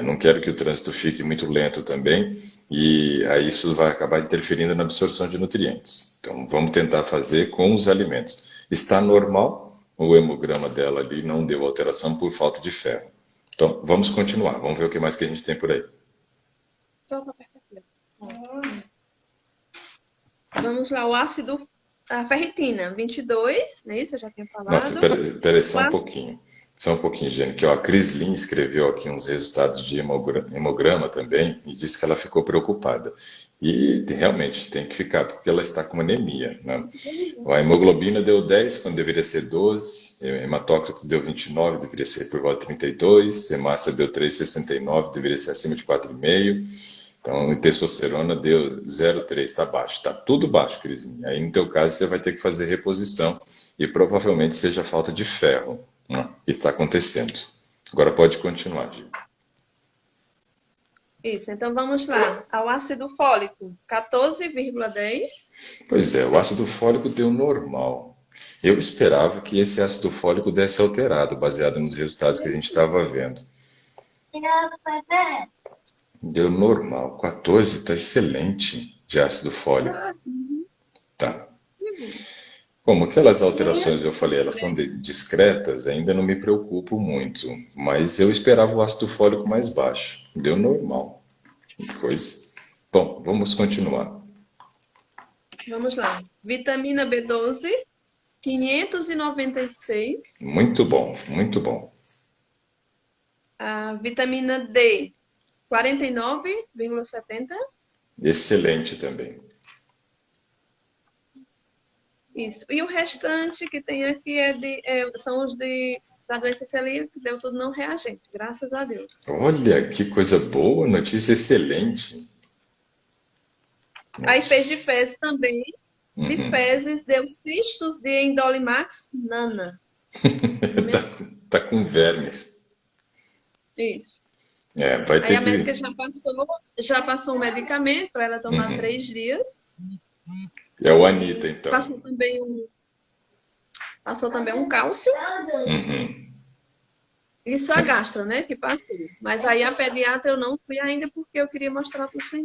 Não quero que o trânsito fique muito lento também, e aí isso vai acabar interferindo na absorção de nutrientes. Então, vamos tentar fazer com os alimentos. Está normal, o hemograma dela ali não deu alteração por falta de ferro. Então, vamos continuar, vamos ver o que mais que a gente tem por aí. Só para apertar aqui. Vamos lá, a ferritina, 22, né? Isso eu já tinha Nossa, falado. peraí, O só um pouquinho. Só um pouquinho, Jane, que ó, a Cris Lin escreveu aqui uns resultados de hemograma também e disse que ela ficou preocupada. E realmente tem que ficar, porque ela está com anemia, né? A hemoglobina deu 10 quando deveria ser 12, o hematócrito deu 29, deveria ser por volta de 32, hemácia deu 3,69, deveria ser acima de 4,5. Então, a testosterona deu 0,3, está baixo. Está tudo baixo, Crisinha. Aí, no teu caso, você vai ter que fazer reposição e provavelmente seja falta de ferro, né? E está acontecendo. Agora pode continuar, Gil. Isso, então vamos lá. Ao ácido fólico, 14,10. Pois é, o ácido fólico deu normal. Eu esperava que esse ácido fólico desse alterado, baseado nos resultados que a gente estava vendo. Deu normal. 14 está excelente de ácido fólico. Tá. Como aquelas alterações eu falei, elas são discretas, ainda não me preocupo muito, mas eu esperava o ácido fólico mais baixo. Deu normal. Pois. Bom, vamos continuar. Vamos lá. Vitamina B12, 596. Muito bom, muito bom. A vitamina D, 49,70. Excelente também. Isso. E o restante que tem aqui são os da doença celíaca, que deu tudo não reagente, graças a Deus. Olha, que coisa boa, notícia excelente. Aí fez de Notícia. fezes também. De Uhum. fezes deu cistos de Endolimax nana. Nome Tá, assim. tá com vermes. Isso. vai Aí ter a médica que. já passou um medicamento para ela tomar Uhum. 3 dias. É o Anitta, E então. passou também um cálcio. Uhum. Isso a gastro, né, que passou. Mas aí a pediatra eu não fui ainda porque eu queria mostrar para o senhor.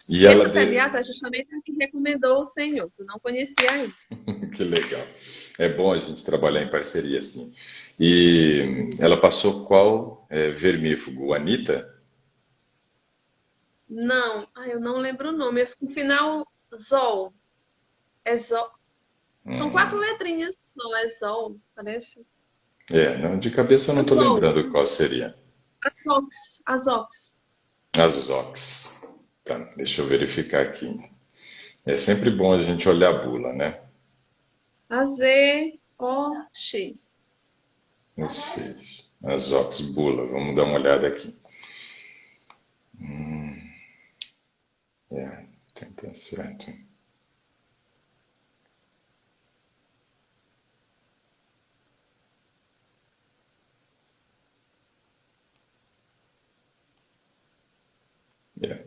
E E ela essa deu. pediatra é justamente a que recomendou o senhor, que eu não conhecia ainda. Que legal. É bom a gente trabalhar em parceria assim. E ela passou qual vermífugo? O Anitta? Não, eu não lembro o nome. O final, Zol. É Zol. São 4 Hum. letrinhas. Não, é Zol, parece. Não, de cabeça eu não estou Zol. lembrando qual seria. Azox. Azox. Azox. Tá, deixa eu verificar aqui. É sempre bom a gente olhar a bula, né? Azox. Não sei. Azox bula. Vamos dar uma olhada aqui. Tá certo. É.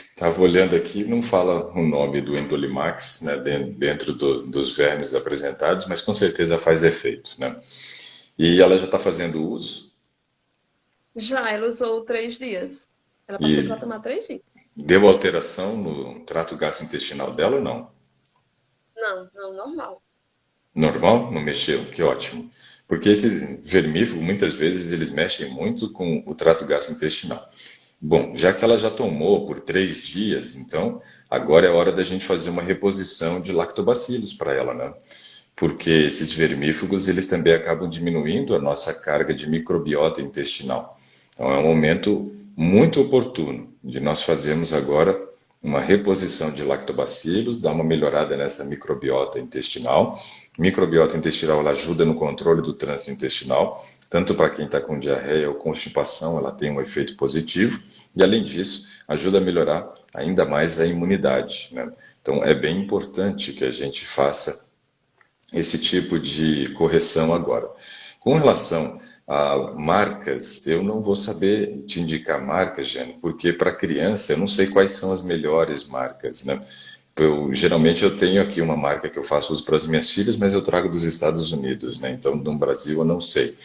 Estava olhando aqui, não fala o nome do Endolimax, né, dentro dos vermes apresentados, mas com certeza faz efeito, né? E ela já está fazendo uso Já, ela usou 3 dias. Ela passou para e tomar 3 dias. deu alteração no trato gastrointestinal dela ou não? Não, não, normal. Normal? Não mexeu? Que ótimo. Porque esses vermífugos, muitas vezes, eles mexem muito com o trato gastrointestinal. Bom, já que ela já tomou por 3 dias, então agora é hora da gente fazer uma reposição de lactobacilos para ela, né? Porque esses vermífugos, eles também acabam diminuindo a nossa carga de microbiota intestinal. Então é um momento muito oportuno de nós fazermos agora uma reposição de lactobacilos, dar uma melhorada nessa microbiota intestinal. Microbiota intestinal ela ajuda no controle do trânsito intestinal, tanto para quem está com diarreia ou constipação, ela tem um efeito positivo, e além disso, ajuda a melhorar ainda mais a imunidade, né? Então é bem importante que a gente faça esse tipo de correção agora. Com relação a marcas, eu não vou saber te indicar marcas, Jane, porque para criança eu não sei quais são as melhores marcas, né? Geralmente eu tenho aqui uma marca que eu faço uso para as minhas filhas, mas eu trago dos Estados Unidos, né? Então no Brasil eu não sei.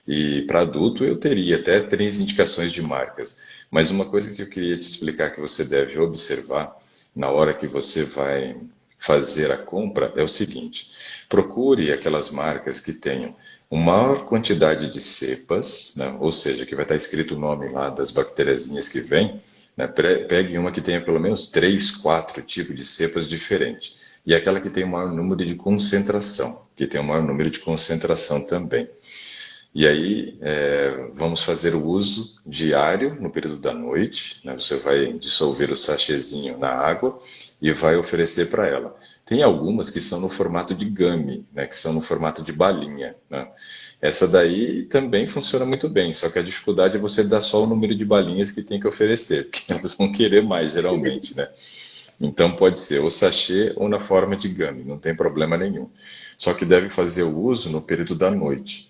E para adulto eu teria até 3 indicações de marcas. Mas uma coisa que eu queria te explicar que você deve observar na hora que você vai fazer a compra é o seguinte: procure aquelas marcas que tenham uma maior quantidade de cepas, né? Ou seja, que vai estar escrito o nome lá das bactériazinhas que vem, né? Pegue uma que tenha pelo menos 3, 4 tipos de cepas diferentes. E aquela que tem o maior número de concentração, que tem o maior número de concentração também. E aí, vamos fazer o uso diário no período da noite, né? Você vai dissolver o sachêzinho na água e vai oferecer para ela. Tem algumas que são no formato de gummy, né? Que são no formato de balinha, né? Essa daí também funciona muito bem, só que a dificuldade é você dar só o número de balinhas que tem que oferecer, porque elas vão querer mais, geralmente, né? Então pode ser ou sachê ou na forma de gummy, não tem problema nenhum. Só que deve fazer o uso no período da noite.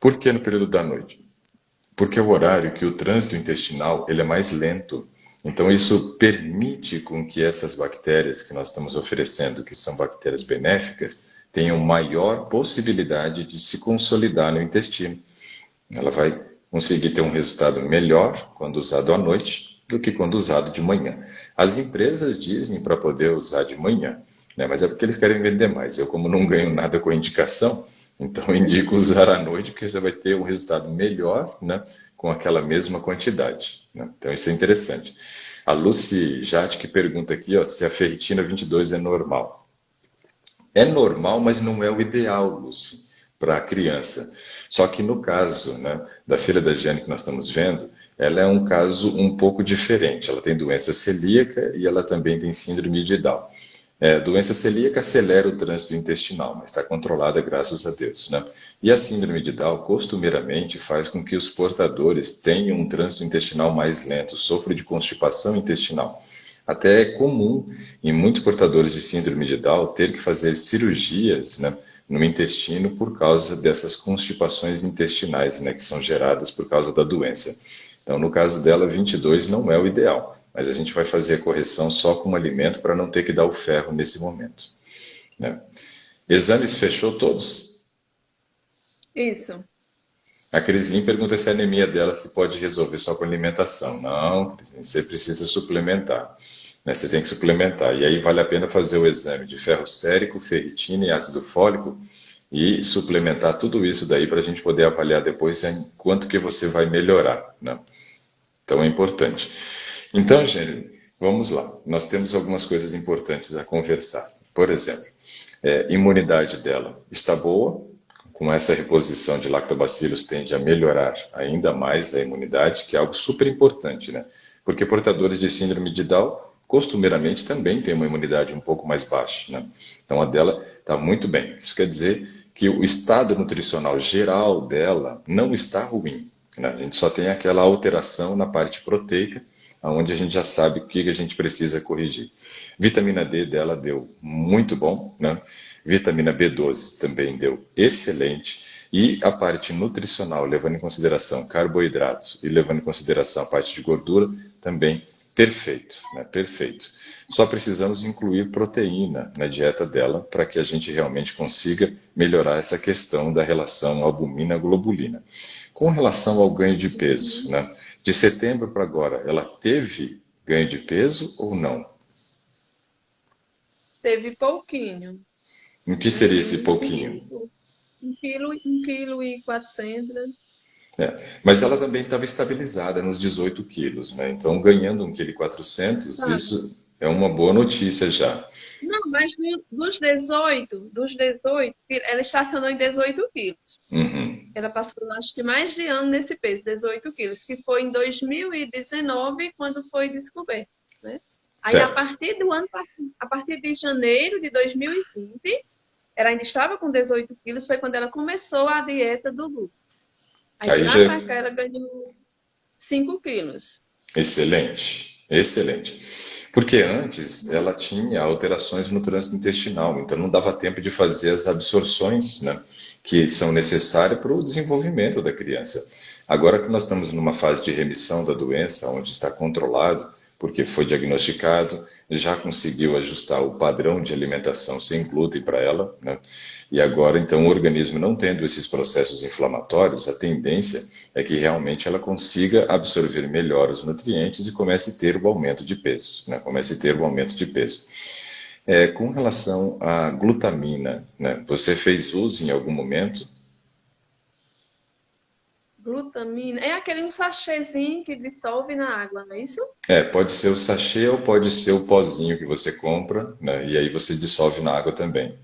Por que no período da noite? Porque é o horário que o trânsito intestinal ele é mais lento. Então isso permite com que essas bactérias que nós estamos oferecendo, que são bactérias benéficas, tenham maior possibilidade de se consolidar no intestino. Ela vai conseguir ter um resultado melhor quando usado à noite do que quando usado de manhã. As empresas dizem para poder usar de manhã, né? Mas é porque eles querem vender mais. Eu, como não ganho nada com a indicação, então eu indico usar à noite, porque você vai ter um resultado melhor, né? Com aquela mesma quantidade, né? Então isso é interessante. A Lucy Jatti que pergunta aqui, ó, se a ferritina 22 é normal. É normal, mas não é o ideal, Lucy, para a criança. Só que no caso, né, da filha da Jane que nós estamos vendo, ela é um caso um pouco diferente. Ela tem doença celíaca e ela também tem síndrome de Down. Doença celíaca acelera o trânsito intestinal, mas está controlada graças a Deus, né? E a síndrome de Down costumeiramente faz com que os portadores tenham um trânsito intestinal mais lento, sofram de constipação intestinal. Até é comum em muitos portadores de síndrome de Down ter que fazer cirurgias, né, no intestino por causa dessas constipações intestinais, né, que são geradas por causa da doença. Então, no caso dela, 22 não é o ideal, mas a gente vai fazer a correção só com o alimento para não ter que dar o ferro nesse momento, né? Exames fechou todos? Isso. A Crislin pergunta se a anemia dela se pode resolver só com alimentação. Não, Crislin, você precisa suplementar, né? Você tem que suplementar. E aí vale a pena fazer o exame de ferro sérico, ferritina e ácido fólico e suplementar tudo isso daí para a gente poder avaliar depois em quanto que você vai melhorar, né? Então é importante. Então, Gênero, vamos lá. Nós temos algumas coisas importantes a conversar. Por exemplo, imunidade dela está boa, com essa reposição de lactobacilos tende a melhorar ainda mais a imunidade, que é algo super importante, né? Porque portadores de síndrome de Down costumeiramente também têm uma imunidade um pouco mais baixa, né? Então a dela está muito bem. Isso quer dizer que o estado nutricional geral dela não está ruim, né? A gente só tem aquela alteração na parte proteica, onde a gente já sabe o que a gente precisa corrigir. Vitamina D dela deu muito bom, né? Vitamina B12 também deu excelente. E a parte nutricional, levando em consideração carboidratos e levando em consideração a parte de gordura, também perfeito, né? Perfeito. Só precisamos incluir proteína na dieta dela para que a gente realmente consiga melhorar essa questão da relação albumina-globulina. Com relação ao ganho de peso, né? De setembro para agora, ela teve ganho de peso ou não? Teve pouquinho. O que seria esse pouquinho? 1,4 kg. Mas ela também estava estabilizada nos 18 quilos, né? Então, ganhando 1,4 kg, Tá. isso é uma boa notícia já. Não, mas dos 18, ela estacionou em 18 quilos. Uhum. Ela passou, acho que mais de ano nesse peso, 18 quilos, que foi em 2019 quando foi descoberto, né? Aí, Certo. a partir de janeiro de 2020, ela ainda estava com 18 quilos, foi quando ela começou a dieta do Lu. Aí, de Aí lá já pra cá, ela ganhou 5 quilos. excelente, excelente. Porque antes ela tinha alterações no trânsito intestinal, então não dava tempo de fazer as absorções, né, que são necessárias para o desenvolvimento da criança. Agora que nós estamos numa fase de remissão da doença, onde está controlado, porque foi diagnosticado, já conseguiu ajustar o padrão de alimentação sem glúten para ela, né? E agora, então, o organismo não tendo esses processos inflamatórios, a tendência é que realmente ela consiga absorver melhor os nutrientes e comece a ter o aumento de peso, né? Comece a ter o aumento de peso. Com relação à glutamina, né? Você fez uso em algum momento? Glutamina. É aquele um sachêzinho que dissolve na água, não é isso? Pode ser o sachê ou pode ser o pozinho que você compra, né? E aí você dissolve na água também.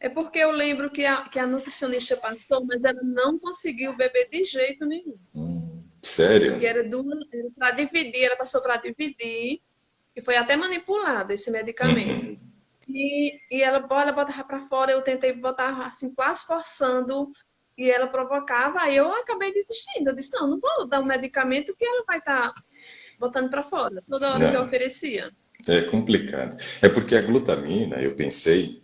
É porque eu lembro que a nutricionista passou, mas ela não conseguiu beber de jeito nenhum. Sério? Que era para dividir, ela passou para dividir, e foi até manipulado esse medicamento. Uhum. E ela botava para fora, eu tentei botar assim, quase forçando, e ela provocava, aí eu acabei desistindo. Eu disse, não, não vou dar um medicamento que ela vai estar botando para fora, toda hora que eu Não. oferecia. É complicado. É porque a glutamina, eu pensei,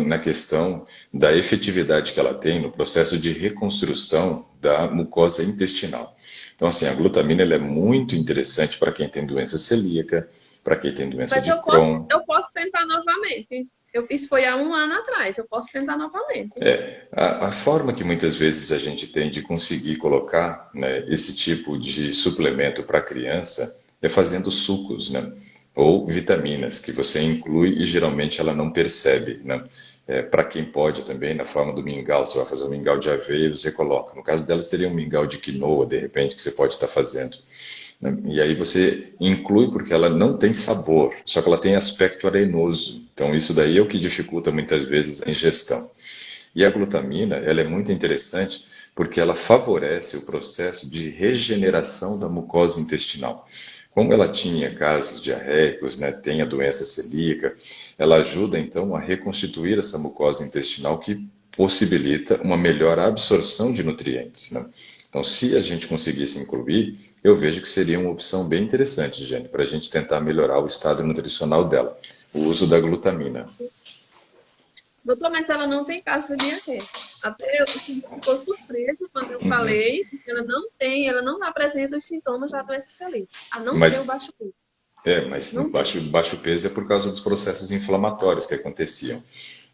na questão da efetividade que ela tem no processo de reconstrução da mucosa intestinal. Então, assim, a glutamina ela é muito interessante para quem tem doença celíaca, para quem tem doença Mas de Crohn. eu posso tentar novamente. Isso foi há um ano atrás, eu posso tentar novamente. A forma que muitas vezes a gente tem de conseguir colocar, né, esse tipo de suplemento para a criança é fazendo sucos, né? Ou vitaminas que você inclui e geralmente ela não percebe, né? Para quem pode também, na forma do mingau, você vai fazer um mingau de aveia, você coloca. No caso dela, seria um mingau de quinoa, de repente, que você pode estar fazendo, né? E aí você inclui porque ela não tem sabor, só que ela tem aspecto arenoso. Então, isso daí é o que dificulta muitas vezes a ingestão. E a glutamina, ela é muito interessante porque ela favorece o processo de regeneração da mucosa intestinal. Como ela tinha casos diarreicos, né, tem a doença celíaca, ela ajuda então a reconstituir essa mucosa intestinal que possibilita uma melhor absorção de nutrientes, né? Então, se a gente conseguisse incluir, eu vejo que seria uma opção bem interessante, Jenny, para a gente tentar melhorar o estado nutricional dela, o uso da glutamina. Doutor, mas ela não tem câncer de diabetes. Até eu ficou surpresa quando eu Uhum. falei que ela não tem, ela não apresenta os sintomas da doença celíaca, a não ser o Mas baixo peso. mas Não tem. baixo peso é por causa dos processos inflamatórios que aconteciam.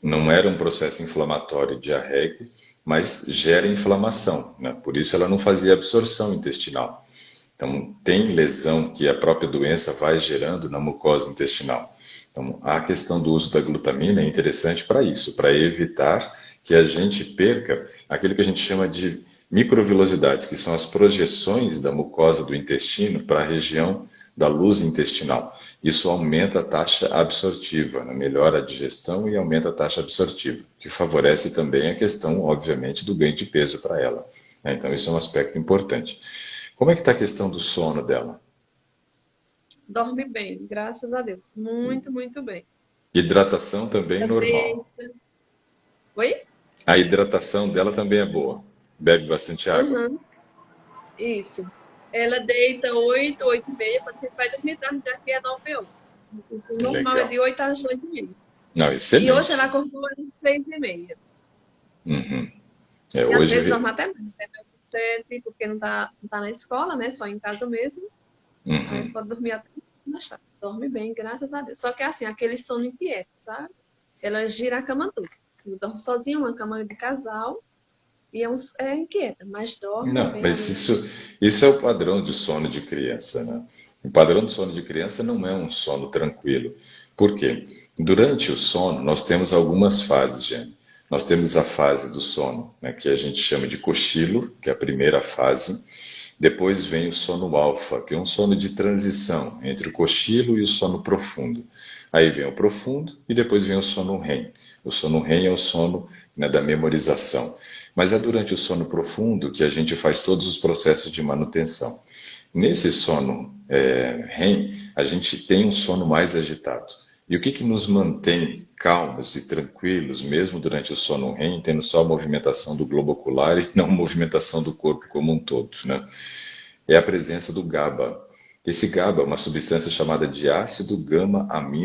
Não era um processo inflamatório diarreico, mas gera inflamação, né? Por isso ela não fazia absorção intestinal. Então, tem lesão que a própria doença vai gerando na mucosa intestinal. Então, a questão do uso da glutamina é interessante para isso, para evitar que a gente perca aquilo que a gente chama de microvilosidades, que são as projeções da mucosa do intestino para a região da luz intestinal. Isso aumenta a taxa absortiva, né? Melhora a digestão e aumenta a taxa absortiva, que favorece também a questão, obviamente, do ganho de peso para ela, né? Então, isso é um aspecto importante. Como é que está a questão do sono dela? Dorme bem, graças a Deus. Muito, muito bem. Hidratação também Ela normal. deita. Oi? A hidratação dela também é boa. Bebe bastante água. Aham, isso. Ela deita 8, 8 e meia, quando a gente vai dormir tarde, já que é 9 horas. O normal é Legal. de 8 às 8 e meia. Não, E hoje ela excelente. acordou às 6 e meia. Uhum. É, E às hoje. vezes dorme até mais, até mais de 7, porque não tá na escola, né? Só em casa mesmo. Aí Uhum. pode dormir até mais tarde. Dorme bem, graças a Deus. Só que é assim, aquele sono inquieto, sabe? Ela gira a cama toda. Ela dorme sozinha, uma cama de casal, e é inquieta, mas dorme Não, bem a mas noite. isso é o padrão de sono de criança, né? O padrão de sono de criança não é um sono tranquilo. Por quê? Durante o sono, nós temos algumas fases, gente. Nós temos a fase do sono, né, que a gente chama de cochilo, que é a primeira fase. Depois vem o sono alfa, que é um sono de transição entre o cochilo e o sono profundo. Aí vem o profundo e depois vem o sono REM. O sono REM é o sono, né, da memorização. Mas é durante o sono profundo que a gente faz todos os processos de manutenção. Nesse sono REM, a gente tem um sono mais agitado. E o que, que nos mantém calmos e tranquilos, mesmo durante o sono REM, tendo só a movimentação do globo ocular e não a movimentação do corpo como um todo, né? É a presença do GABA. Esse GABA é uma substância chamada de ácido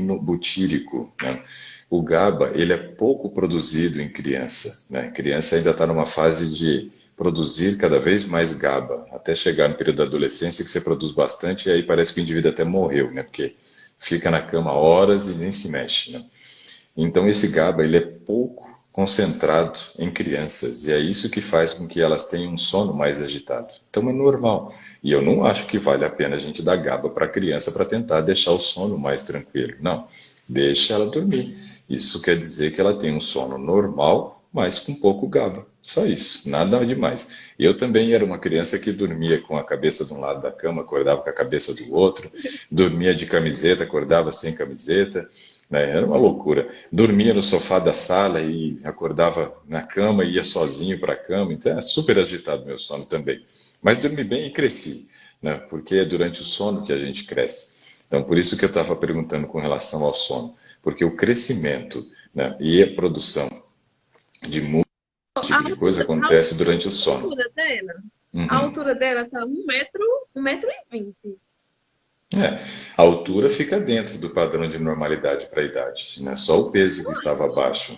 gama-aminobutírico, né? O GABA, ele é pouco produzido em criança, né? A criança ainda está numa fase de produzir cada vez mais GABA, até chegar no período da adolescência que você produz bastante e aí parece que o indivíduo até morreu, né? Porque fica na cama horas e nem se mexe, né? Então esse GABA ele é pouco concentrado em crianças e é isso que faz com que elas tenham um sono mais agitado. Então é normal. E eu não acho que vale a pena a gente dar GABA para a criança para tentar deixar o sono mais tranquilo. Não, deixa ela dormir. Isso quer dizer que ela tem um sono normal, mas com pouco GABA. Só isso, nada demais. Eu também era uma criança que dormia com a cabeça de um lado da cama, acordava com a cabeça do outro, dormia de camiseta, acordava sem camiseta, né? Era uma loucura. Dormia no sofá da sala e acordava na cama e ia sozinho para a cama. Então, é super agitado meu sono também. Mas dormi bem e cresci, né? Porque é durante o sono que a gente cresce. Então, por isso que eu estava perguntando com relação ao sono. Porque o crescimento, né, e a produção de muito A tipo de coisa altura, acontece durante o sono. dela, a Uhum. altura dela tá 1 metro e 20. É, a altura fica dentro do padrão de normalidade para a idade, né? Só o peso que estava abaixo.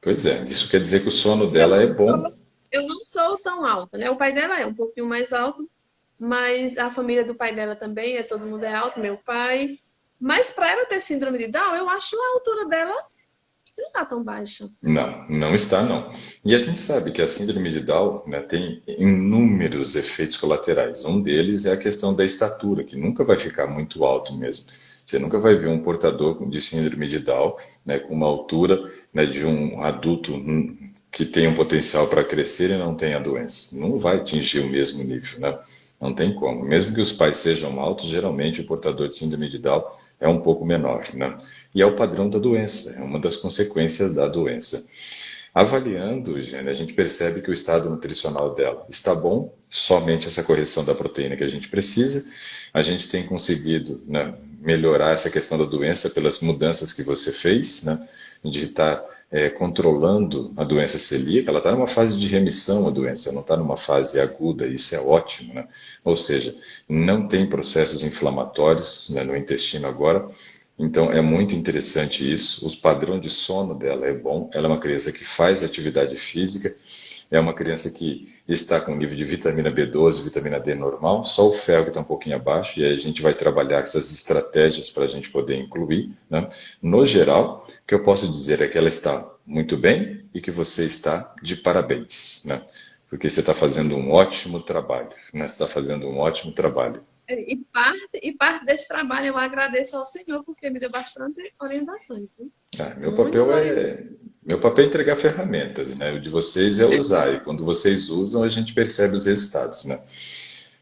Pois é, isso quer dizer que o sono Eu dela não é bom. sou, eu não sou tão alta, né? O pai dela é um pouquinho mais alto, mas a família do pai dela também, todo mundo é alto, meu pai. Mas para ela ter síndrome de Down, eu acho a altura dela não tá tão baixa. Não, não está não. E a gente sabe que a síndrome de Down, né, tem inúmeros efeitos colaterais. Um deles é a questão da estatura, que nunca vai ficar muito alto mesmo. Você nunca vai ver um portador de síndrome de Down, né, com uma altura, né, de um adulto que tem um potencial para crescer e não tem a doença. Não vai atingir o mesmo nível, né? Não tem como. Mesmo que os pais sejam altos, geralmente o portador de síndrome de Down é um pouco menor, né? E é o padrão da doença, é uma das consequências da doença. Avaliando, Gênia, a gente percebe que o estado nutricional dela está bom, somente essa correção da proteína que a gente precisa. A gente tem conseguido, né, melhorar essa questão da doença pelas mudanças que você fez, né, de estar controlando a doença celíaca. Ela está numa fase de remissão, a doença, não está numa fase aguda, isso é ótimo, né? Ou seja, não tem processos inflamatórios, né, no intestino agora. Então é muito interessante isso. O padrão de sono dela é bom. Ela é uma criança que faz atividade física. É uma criança que está com nível de vitamina B12, vitamina D normal, só o ferro que está um pouquinho abaixo, e aí a gente vai trabalhar essas estratégias para a gente poder incluir, né? No geral, o que eu posso dizer é que ela está muito bem e que você está de parabéns, né? Porque você está fazendo um ótimo trabalho, né? Você está fazendo um ótimo trabalho. E parte desse trabalho eu agradeço ao Senhor, porque me deu bastante orientações, viu? Ah, Muitas orientações. meu papel é entregar ferramentas, né? O de vocês é usar, e quando vocês usam, a gente percebe os resultados, né?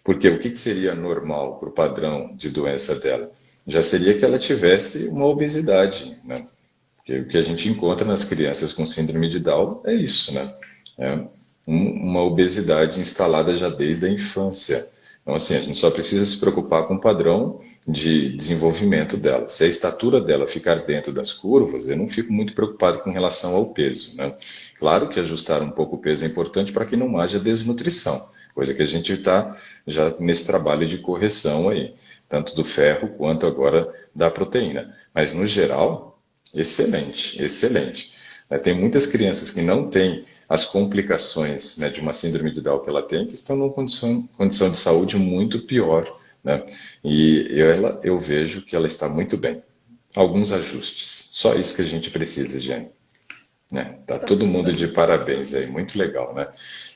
Porque o que que seria normal para o padrão de doença dela? Já seria que ela tivesse uma obesidade, né? Porque o que a gente encontra nas crianças com síndrome de Down é isso, né? É uma obesidade instalada já desde a infância. Então, assim, a gente só precisa se preocupar com o padrão de desenvolvimento dela. Se a estatura dela ficar dentro das curvas, eu não fico muito preocupado com relação ao peso, né? Claro que ajustar um pouco o peso é importante para que não haja desnutrição, coisa que a gente está já nesse trabalho de correção aí, tanto do ferro quanto agora da proteína. Mas, no geral, excelente, excelente. Tem muitas crianças que não têm as complicações, né, de uma síndrome de Down que ela tem, que estão numa condição de saúde muito pior, né? E eu vejo que ela está muito bem. Alguns ajustes. Só isso que a gente precisa, Jane. Né? Tá Tá todo mundo de certo. parabéns aí, muito legal, né?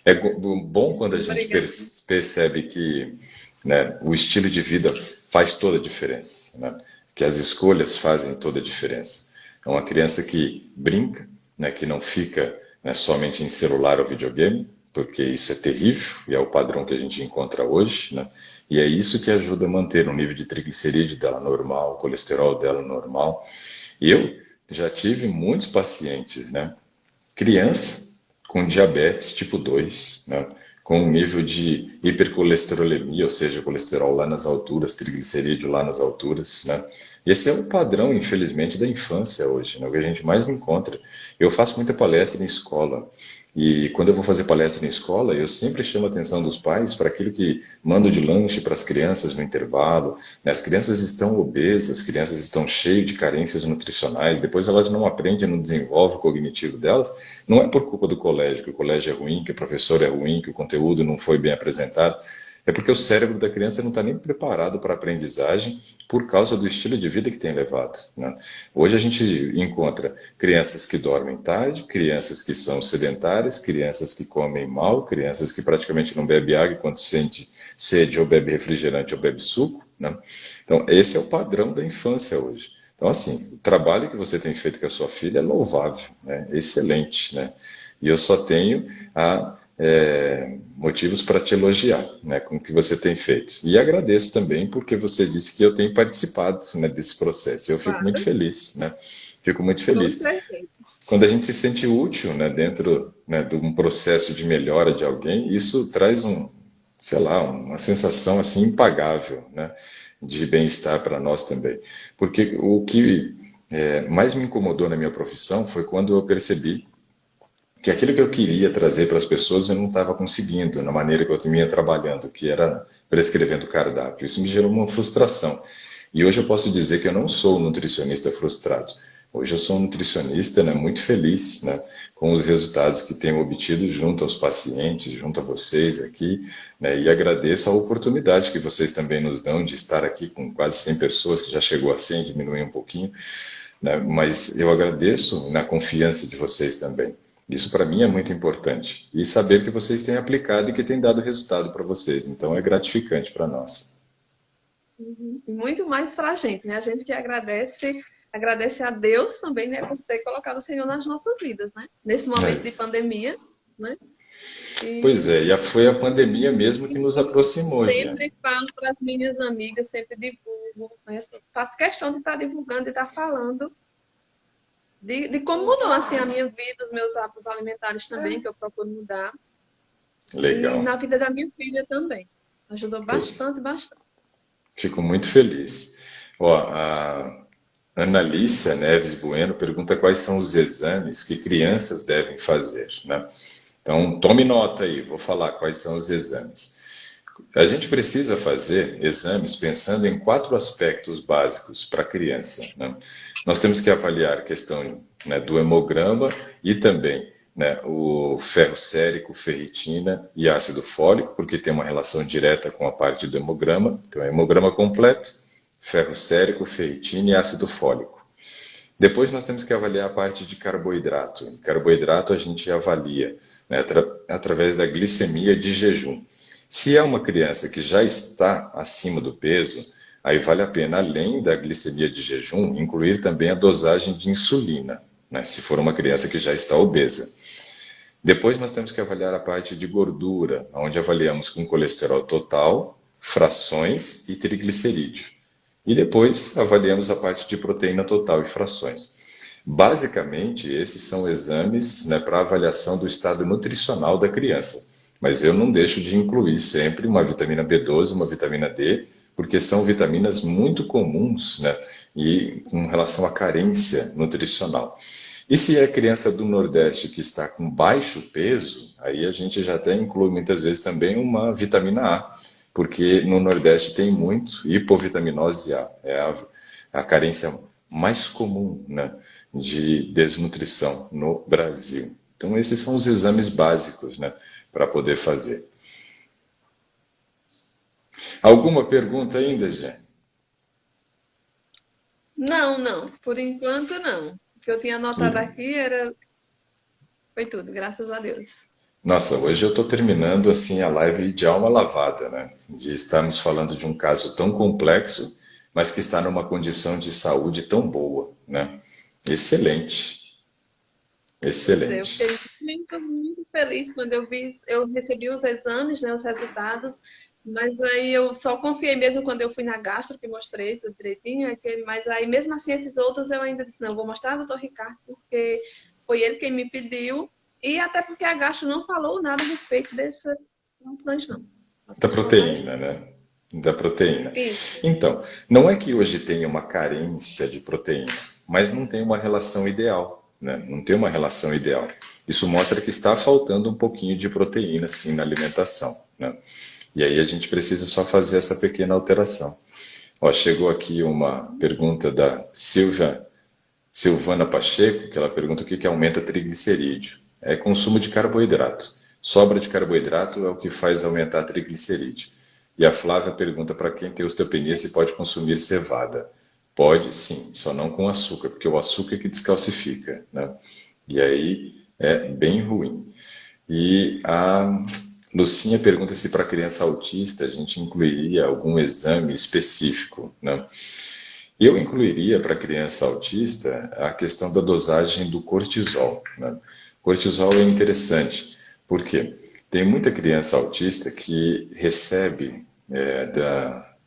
É bom quando a gente Obrigada. percebe que, né, o estilo de vida faz toda a diferença, né? Que as escolhas fazem toda a diferença. É uma criança que brinca, né, que não fica, né, somente em celular ou videogame, porque isso é terrível e é o padrão que a gente encontra hoje, né? E é isso que ajuda a manter o nível de triglicerídeo dela normal, o colesterol dela normal. Eu já tive muitos pacientes, né? Criança com diabetes tipo 2, né? Com um nível de hipercolesterolemia, ou seja, colesterol lá nas alturas, triglicerídeo lá nas alturas, né? Esse é o padrão, infelizmente, da infância hoje, né? O que a gente mais encontra. Eu faço muita palestra em escola, e quando eu vou fazer palestra em escola, eu sempre chamo a atenção dos pais para aquilo que mando de lanche para as crianças no intervalo, né? As crianças estão obesas, as crianças estão cheias de carências nutricionais, depois elas não aprendem, não desenvolvem o cognitivo delas. Não é por culpa do colégio, que o colégio é ruim, que o professor é ruim, que o conteúdo não foi bem apresentado. É porque o cérebro da criança não está nem preparado para a aprendizagem por causa do estilo de vida que tem levado, né? Hoje a gente encontra crianças que dormem tarde, crianças que são sedentárias, crianças que comem mal, crianças que praticamente não bebem água quando sente sede ou bebe refrigerante ou bebe suco, né? Então, esse é o padrão da infância hoje. Então, assim, o trabalho que você tem feito com a sua filha é louvável, né? Excelente, né? E eu só tenho motivos para te elogiar, né, com o que você tem feito. E agradeço também porque você disse que eu tenho participado, né, desse processo. Eu fico muito Claro, feliz, né? Fico muito com feliz. certeza. Quando a gente se sente útil, né, dentro, né, de um processo de melhora de alguém, isso traz sei lá, uma sensação assim impagável, né, de bem-estar para nós também. Porque o que mais me incomodou na minha profissão foi quando eu percebi que aquilo que eu queria trazer para as pessoas eu não estava conseguindo na maneira que eu vinha trabalhando, que era prescrevendo cardápio. Isso me gerou uma frustração. E hoje eu posso dizer que eu não sou um nutricionista frustrado. Hoje eu sou um nutricionista, né, muito feliz, né, com os resultados que tenho obtido junto aos pacientes, junto a vocês aqui, né, e agradeço a oportunidade que vocês também nos dão de estar aqui com quase 100 pessoas, que já chegou a 100, diminuiu um pouquinho, né, mas eu agradeço na confiança de vocês também. Isso para mim é muito importante. E saber que vocês têm aplicado e que tem dado resultado para vocês. Então é gratificante para nós. Uhum. E muito mais para a gente, né? A gente que agradece a Deus também, né, por ter colocado o Senhor nas nossas vidas, né? Nesse momento de É. pandemia, né? Pois E é, e foi a pandemia mesmo que nos aproximou, Jeane. sempre falo para as minhas amigas, sempre divulgo, né? Faço questão de estar divulgando e estar falando de como mudou assim a minha vida, os meus hábitos alimentares também, que eu procuro mudar, e na Legal. vida da minha filha também. Ajudou Pois, bastante, bastante. fico muito feliz. Ó, a Analícia Neves Bueno pergunta quais são os exames que crianças devem fazer, né? Então, tome nota aí, vou falar quais são os exames. A gente precisa fazer exames pensando em 4 aspectos básicos para a criança, né? Nós temos que avaliar a questão, né, do hemograma e também, né, o ferro sérico, ferritina e ácido fólico, porque tem uma relação direta com a parte do hemograma. Então, hemograma completo, ferro sérico, ferritina e ácido fólico. Depois nós temos que avaliar a parte de carboidrato. E carboidrato a gente avalia, né, através da glicemia de jejum. Se é uma criança que já está acima do peso, aí vale a pena, além da glicemia de jejum, incluir também a dosagem de insulina, né, se for uma criança que já está obesa. Depois nós temos que avaliar a parte de gordura, onde avaliamos com colesterol total, frações e triglicerídeo. E depois avaliamos a parte de proteína total e frações. Basicamente, esses são exames, né, para avaliação do estado nutricional da criança. Mas eu não deixo de incluir sempre uma vitamina B12, uma vitamina D, porque são vitaminas muito comuns, né, e com relação à carência nutricional. E se é criança do Nordeste que está com baixo peso, aí a gente já até inclui muitas vezes também uma vitamina A, porque no Nordeste tem muito hipovitaminose A, é a carência mais comum, né, de desnutrição no Brasil. Então esses são os exames básicos, né, para poder fazer. Alguma pergunta ainda, Jé? Não, não. Por enquanto, não. O que eu tinha anotado aqui era. Foi tudo, graças a Deus. Nossa, hoje eu estou terminando assim a live de alma lavada, né? De estarmos falando de um caso tão complexo, mas que está numa condição de saúde tão boa, né? Excelente, Pois é, eu excelente. fiquei muito, muito feliz quando eu vi, eu recebi os exames, né, os resultados, mas aí eu só confiei mesmo quando eu fui na gastro, que mostrei tudo direitinho, mas aí mesmo assim esses outros eu ainda disse, não, eu vou mostrar ao doutor Ricardo, porque foi ele quem me pediu, e até porque a gastro não falou nada a respeito dessas transplante, não. Da Assim, só da gente. proteína, né? Da proteína. Isso. Então, não é que hoje tenha uma carência de proteína, mas não tem uma relação ideal, né? Não tem uma relação ideal. Isso mostra que está faltando um pouquinho de proteína, sim, na alimentação, né? E aí a gente precisa só fazer essa pequena alteração. Ó, chegou aqui uma pergunta da Silvana Pacheco, que ela pergunta o que que aumenta triglicerídeo. É consumo de carboidrato. Sobra de carboidrato é o que faz aumentar triglicerídeo. E a Flávia pergunta para quem tem osteopenia se pode consumir cevada. Pode, sim, só não com açúcar, porque o açúcar é que descalcifica, né? E aí é bem ruim. E a Lucinha pergunta se para criança autista a gente incluiria algum exame específico, né? Eu incluiria para criança autista a questão da dosagem do cortisol, né? Cortisol é interessante, porque tem muita criança autista que recebe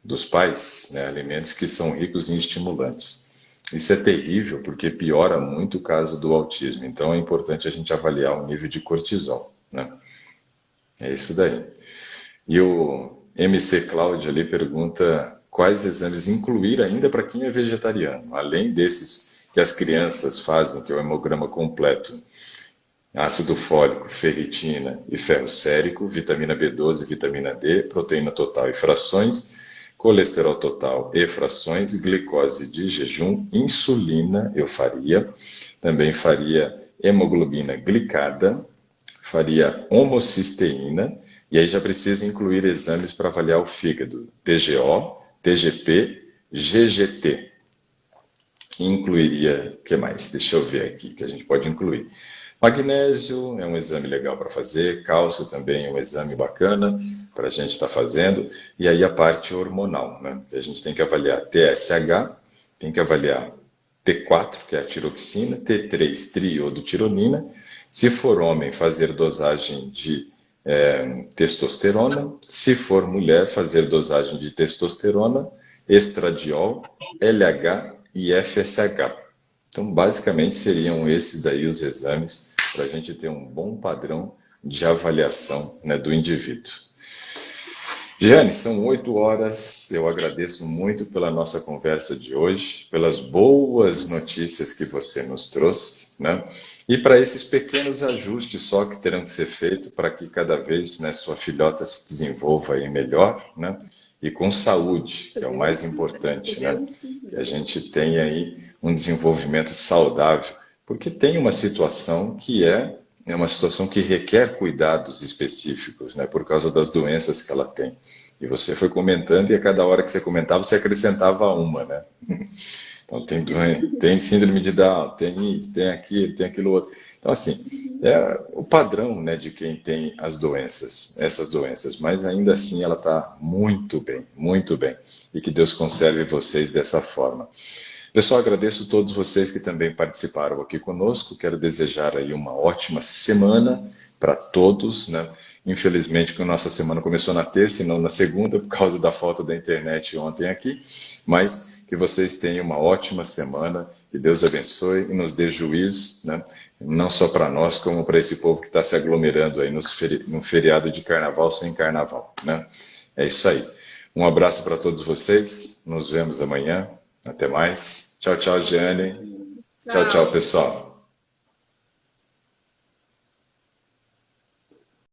dos pais, né, alimentos que são ricos em estimulantes. Isso é terrível porque piora muito o caso do autismo. Então é importante a gente avaliar o nível de cortisol, né? É isso daí. E o MC Cláudio ali pergunta quais exames incluir ainda para quem é vegetariano, além desses que as crianças fazem, que é o hemograma completo, ácido fólico, ferritina e ferro sérico, vitamina B12, vitamina D, proteína total e frações, colesterol total e frações, glicose de jejum, insulina eu faria, também faria hemoglobina glicada, faria homocisteína, e aí já precisa incluir exames para avaliar o fígado, TGO, TGP, GGT. Incluiria, o que mais? Deixa eu ver aqui, que a gente pode incluir. Magnésio é um exame legal para fazer, cálcio também é um exame bacana para a gente estar fazendo, e aí a parte hormonal, né? Que a gente tem que avaliar TSH, tem que avaliar T4, que é a tiroxina, T3, triodotironina. Se for homem, fazer dosagem de testosterona. Se for mulher, fazer dosagem de testosterona, estradiol, LH e FSH. Então, basicamente, seriam esses daí os exames para a gente ter um bom padrão de avaliação, né, do indivíduo. Jane, são 8 horas. Eu agradeço muito pela nossa conversa de hoje, pelas boas notícias que você nos trouxe, né? E para esses pequenos ajustes só que terão que ser feitos para que cada vez, né, sua filhota se desenvolva aí melhor, né? E com saúde, que é o mais importante, né? Que a gente tenha aí um desenvolvimento saudável, porque tem uma situação que é uma situação que requer cuidados específicos, né? Por causa das doenças que ela tem. E você foi comentando e a cada hora que você comentava, você acrescentava uma, né? Então, tem síndrome de Down, tem isso, tem aquilo, tem aquilo outro. Então, assim, é o padrão, né, de quem tem as doenças, essas doenças, mas ainda assim ela está muito bem, muito bem. E que Deus conserve vocês dessa forma. Pessoal, agradeço a todos vocês que também participaram aqui conosco. Quero desejar aí uma ótima semana para todos, né? Infelizmente, que a nossa semana começou na terça e não na segunda, por causa da falta da internet ontem aqui, mas que vocês tenham uma ótima semana, que Deus abençoe e nos dê juízo, né? Não só para nós, como para esse povo que está se aglomerando aí no feriado de carnaval sem carnaval, né? É isso aí. Um abraço para todos vocês, nos vemos amanhã. Até mais. Tchau, tchau, Giane. Tchau, tchau, Tchau. pessoal.